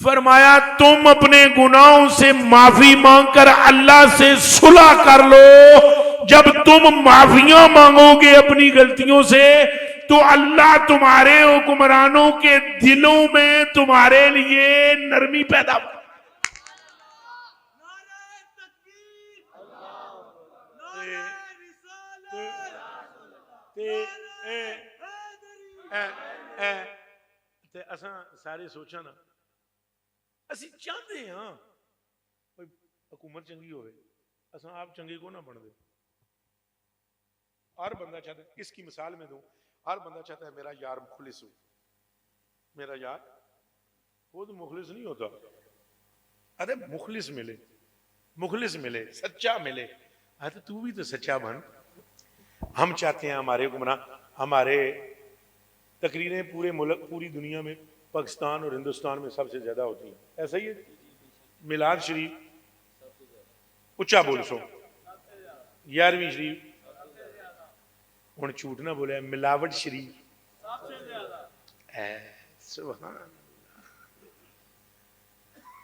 فرمایا تم اپنے گناہوں سے معافی مانگ کر اللہ سے صلح کر لو. جب تم معافیاں مانگو گے اپنی غلطیوں سے تو اللہ تمہارے حکمرانوں کے دلوں میں تمہارے لیے نرمی پیدا ہو. اساں سارے سوچا نا، اسی چاہتے ہاں حکومت چنگی ہوئے، اساں آپ چنگے کو نہ بن دے. ہر بندہ چاہتا ہے، اس کی مثال میں دوں، ہر بندہ چاہتا ہے میرا یار مخلص ہو. میرا یار خود مخلص نہیں ہوتا، ارے مخلص ملے، مخلص ملے، سچا ملے. ارے تو بھی تو سچا بن. ہم چاہتے ہیں ہمارے حکمران، ہمارے تقریریں پورے ملک پوری دنیا میں پاکستان اور ہندوستان میں سب سے زیادہ ہوتی ہیں، ایسا ہی ہے. میلاد شریف اچھا بول سو، 11ویں شریف ہن جھوٹ نہ بولے، ملاوٹ شریف سبحان اللہ.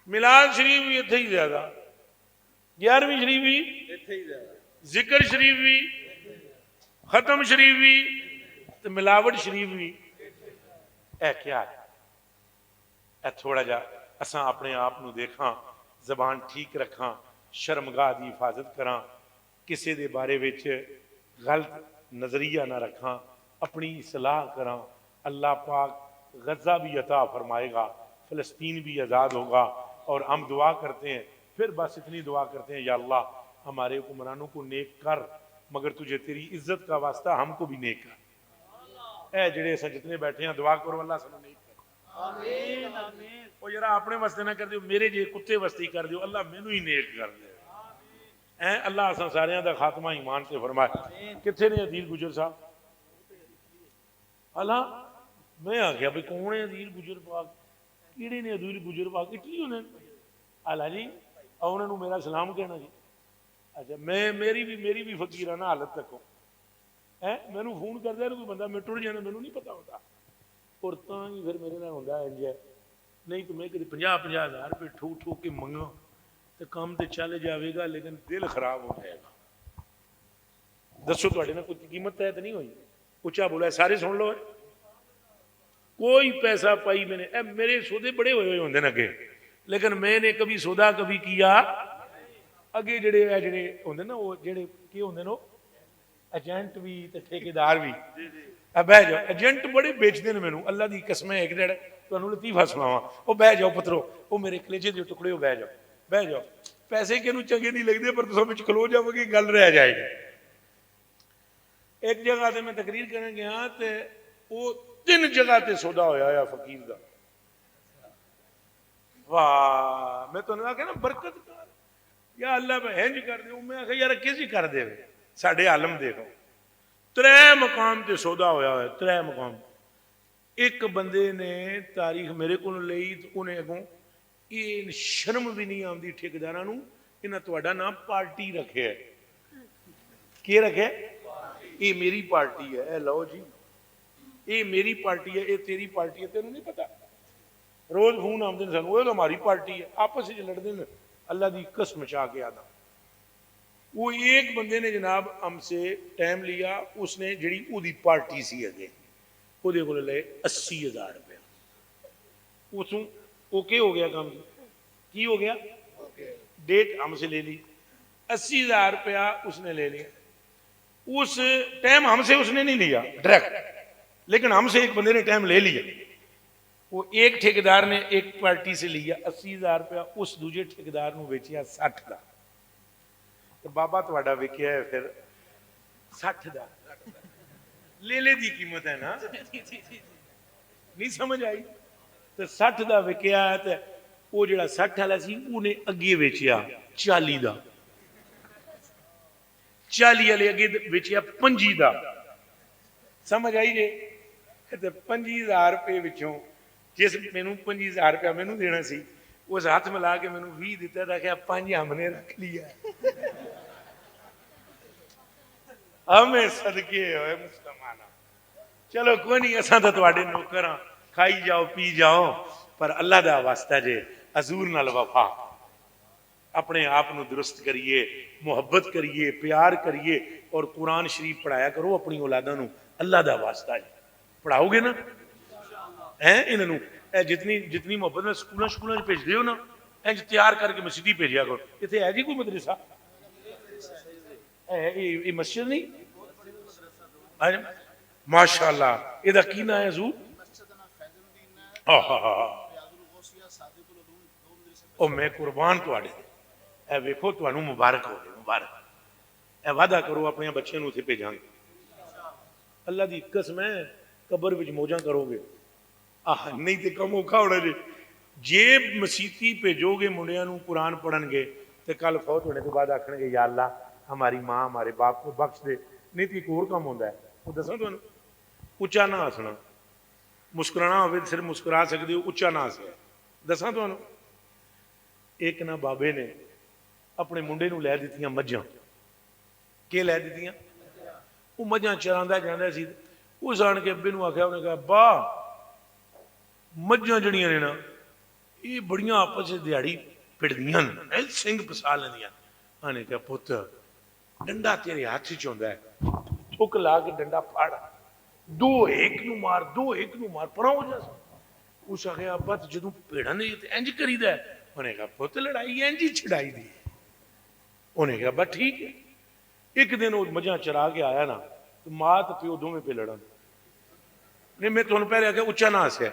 میلاد شریف بھی اتنے ہی زیادہ، 11ویں شریف بھی، ذکر شریف بھی، ختم شریف بھی، تو ملاوٹ شریف بھی. اے کیا ہے؟ اے تھوڑا جا اساں اپنے آپ نو دیکھاں، زبان ٹھیک رکھاں، شرمگاہ دی حفاظت کراں، کسے دے بارے وچ غلط نظریہ نہ رکھاں، اپنی اصلاح کراں. اللہ پاک غزہ بھی عطا فرمائے گا، فلسطین بھی آزاد ہوگا. اور ہم دعا کرتے ہیں، پھر بس اتنی دعا کرتے ہیں، یا اللہ ہمارے حکمرانوں کو نیک کر، مگر تجھے تیری عزت کا واسطہ ہم کو بھی نیک کر. اے جڑے ایسا جتنے بیٹھے ہیں دعا کرو اللہ سنو نیک کر. آمین آمین. وہ ذرا اپنے واسطے نہ کر دیو، میرے جے کتے واسطے کر دیو، اللہ مینوں ہی نیک کر دے. اے اللہ اساں ساریاں دا خاتمہ ایمان سے فرمائے. کتنے نے عدیل گجر صاحب؟ اللہ میں آ گیا بھئی کون ہے عدیل گجر پاک؟ کیڑے نے عدیل گجر پاک؟ اٹلی ہونے. اللہ جی انہوں نے میرا سلام کہنا جی. اچھا میری بھی فقیرانہ حالت تکو. مینو فون کر دیا کوئی بندہ، میں ٹر جانا، مینو نہیں پتا ہوتا. اور تاں ہی پھر میرے نال ہوندا ہے انج ہے، نہیں تو میں کدی 50-50 ہزار روپے ٹھوک ٹھوک کے منگا تو کام تے چل جاوے گا، لیکن دل خراب ہو جائے گا. دسو تواڈے نال کوئی قیمت طے تے نہیں ہوئی؟ اچھا بولا سارے سن لو. کوئی پیسہ پائی میں نے، میرے سودے بڑے ہوئے ہوندے نے اگے، لیکن میں نے کبھی سودا کبھی کیا اگے. جڑے ہوندے نا وہ جڑے کی ہوندے نا ایجنٹ بھی تے ٹھیکیدار بھی. بہ جاؤ، ایجنٹ بڑے بیچتے ہیں مینوں، اللہ دی قسم ہے. ایک جڑا تانوں لطیفہ سناواں، او بہ جاؤ پترو، او میرے کلیجے دے ٹکڑے، او بہ جاؤ بہ جاؤ. پیسے کینوں چنگے نہیں لگدے پر تساں وچ کھلو جاؤ گے گل رہ جائے گی. ایک جگہ تے میں تقریر کرن گیا تے او 3 جگہ تے سودا ہویا فقیر دا. واہ میں تانوں آکھیا نا برکت کر یا اللہ میں ہنج کر دیو. میں آکھیا یار کسی کر دے ساڈے عالم دیکھو 3 مقام تے سودا ہویا ہے. 3 مقام. ایک بندے نے تاریخ میرے کو لئی تو انہیں اگوں یہ شرم بھی نہیں آندی ٹھیکیداراں نوں، انہاں تہاڈا نام پارٹی رکھے ہے. کی رکھے؟ یہ میری پارٹی ہے. اے لو جی یہ میری پارٹی ہے، یہ تیری پارٹی ہے. تینوں نہیں پتا؟ روز فون آمدے سن، وہ تو ہماری پارٹی ہے. آپس میں لڑتے ہیں. اللہ دی قسم چاہ کے آنا. وہ ایک بندے نے جناب ہم سے ٹائم لیا، اس نے جڑی او دی پارٹی سی اگے وہ دے کو لے 80,000 روپے. اس وہ کیا ہو گیا کام کی ہو گیا؟ ڈیٹ ہم سے لے لی. 80,000 روپیہ اس نے لے لیا. اس ٹائم ہم سے اس نے نہیں لیا ڈائریکٹ، لیکن ہم سے ایک بندے نے ٹائم لے لیا. وہ ایک ٹھیکیدار نے ایک پارٹی سے لیا 80,000 روپیہ, اس دوجے ٹھیکیدار نو ویچیا 60 دا. تو بابا تہاڈا وکیا ہے پھر 60 دا. لے دی قیمت ہے نا, نہیں سمجھ آئی؟ تو 60 دا وکیا ہے, تے وہ جڑا 60 والا سی اونے اگے ویچیا 40 دا, 40 والے اگے ویچیا 25 دا. سمجھ آئی جی؟ تے 25,000 روپے وچوں جس مینوں 25,000 روپیہ مینوں دینا سی, اس ہاتھ ملا کے مینوں 20 دیتا تھا کہ 5 ہم نے رکھ لیا. ہمیں صدقے ہوئے مسلمان. چلو کوئی نہیں, اساں تے تواڈے نوکر ہاں, کھائی جاؤ پی جاؤ, پر اللہ دا واسطہ جے حضور نال وفا, اپنے آپ نو درست کریے, محبت کریے, پیار کریے, اور قرآن شریف پڑھایا کرو اپنی اولاداں نو. اللہ دا واسطہ جے پڑھاؤ گے نا انہوں جتنی محبت میں سکولوں بھیج دیو نا, انج تیار کر کے مسجد بھیجیا کرو. اتنے ہے جی کوئی مدرسہ؟ یہ مسجد نہیں, ماشاء اللہ. یہ کی نام ہے حضور؟ میں قربان تواڈے, اے ویکھو تانوں مبارک ہو, مبارک. اے وعدہ کرو اپنے بچے نو اتنے بھیجاں گے. اللہ دی قسم ہے, قبر وچ موجاں کرو گے. نہیں تے کم اوکھا ہونا جی. جے مسیتی بھیجو گے منڈیاں نو قرآن پڑھن گے, تے کل فوت ہونے کے بعد آکھن گے یا اللہ ہماری ماں ہمارے باپ کو بخش دے. نہیں تے ایک اور کام ہوندا ہے, وہ دساں تانوں, اچا نہ ہسنا. مسکرانا ہوئے صرف مسکرا سکتے ہو, اچا نہ ہسنا. دساں تانوں, ایک نہ بابے نے اپنے منڈے نو لے دتیاں مجھاں. کہ لے دتیاں؟ وہ مجھاں چراندا جاندا سی. اس آن کے ابے نو آکھیا, انہیں کہا ابا مجھاں جڑیاں نے نا یہ بڑیاں آپس دیہڑی پھڑدیاں نے, سنگ پسا لیندیاں. آنے کہا پتر ڈنڈا تیرے ہاتھ چ ہوندا ہے, تھک لا کے ڈنڈا پھاڑ, 2 ایک نو مار, 2 ایک نو مار, پراں ہو جا. اس آخیا ابا جدوں بھیڑاں نے تے انج کریدا ہے. انہیں کہا پتر لڑائی انج ہی چھڑائی دی. انہیں کہا بس ٹھیک ہے. ایک دن وہ مجھاں چرا کے آیا نا, تو ماں تے پیو دونوں پہ لڑن. نہیں میں تھانوں پہلے آخیا اچا نہ ہسیا.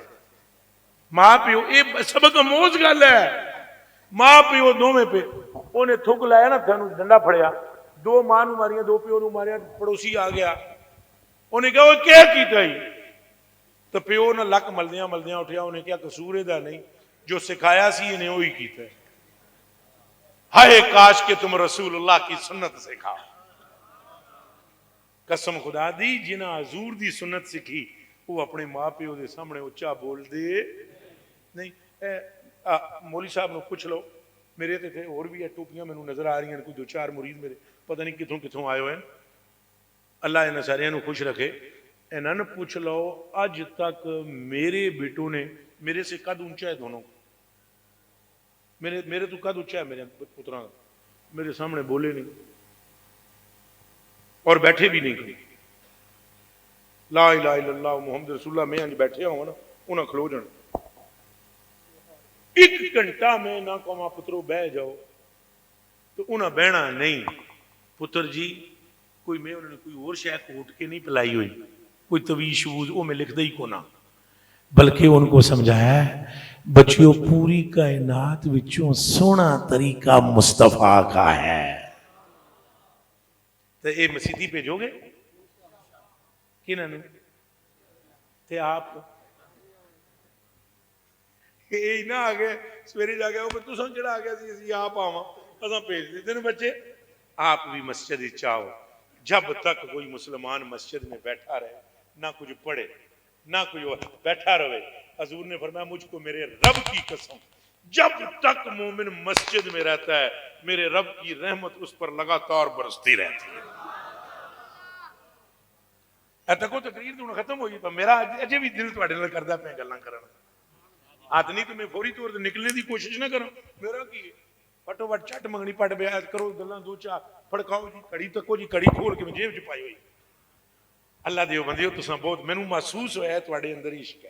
ماں پیو یہ سبق آموز گل ہے. ماں پیو دونوں پہ, انہیں تھک لایا نا, تھانوں ڈنڈا پھڑیا, 2 ماں نو ماریاں, 2 پیو نو ماریا. پڑوسی آ گیا, انہیں کہا وہ کیا کیتا ہی؟ تو پیو نہ لک ملدیاں ملدیاں اٹھیا. انہیں کیا قصور ہے دا نہیں, جو سکھایا سی انہیں وہی کیتا ہے. ہائے کاش کہ تم رسول اللہ کی سنت سکھاؤ. قسم خدا دی جنہاں حضور دی سنت سکھی وہ اپنے ماں پیو دے سامنے اچا بول دے نہیں. مولوی صاحب نو پوچھ لو, میرے تے اور بھی ٹوپیاں مینوں نظر آ رہی ہیں, کوئی 2-4 مرید میرے پتہ نہیں کتوں کتوں آئے ہوئے ہیں. اللہ انہاں ساریاں نو خوش رکھے. انہاں نو پوچھ لو اج تک میرے بیٹوں نے میرے سے قد اونچا ہے, دونوں میرے تو قد اونچا ہے میرے پتراں, میرے سامنے بولے نہیں اور بیٹھے بھی نہیں کبھی. لا الہ الا اللہ محمد رسول اللہ, میں بیٹھے ہوں نا انہاں کھلو جان. 1 گھنٹہ میں نہ کہاں پترو بہ جاؤ تو انہاں بہنا نہیں. پتر جی کوئی میں انہوں نے کوئی اور شے کوٹ کے نہیں پلائی ہوئی, کوئی طویل شبوز وہ میں لکھ دے ہی کو نہ, بلکہ ان کو سمجھایا ہے بچیوں پوری کائنات وچوں سونا طریقہ مصطفیٰ کا ہے. تو یہ مسیحی بھیجو گے کنہاں نوں؟ تے آپ یہ نہ آ گئے سویرے جا گیا تساں جڑا آ گیا سی اسی آپ آواں اساں بھیج دیتے ہیں بچے. آپ بھی مسجد چاہو, جب تک کوئی مسلمان مسجد میں بیٹھا رہے, نہ کچھ پڑھے نہ کوئی بیٹھا رہے. حضور نے فرمایا مجھ کو میرے رب کی قسم جب تک مومن مسجد میں رہتا ہے میرے رب کی رحمت اس پر لگاتار برستی رہتی ہے. تکو تقریر تو ختم ہوئی, پر میرا اجے بھی دل تواڈے نال کردا پیا گلاں کرن. ہاتھ نہیں تو میں فوری طور تے نکلنے دی کوشش نہ کروں. میرا کی ہے پٹو پٹ چٹ منگنی پٹ بیعت کرو, گلاں 2-4 پھڑکاؤ جی, کڑی تکو جی, کڑی کھول کے میں جیب چ پائی ہوئی. اللہ دیو بندیو تساں بہت مینوں محسوس ہویا ہے تواڈے اندر عشق ہے.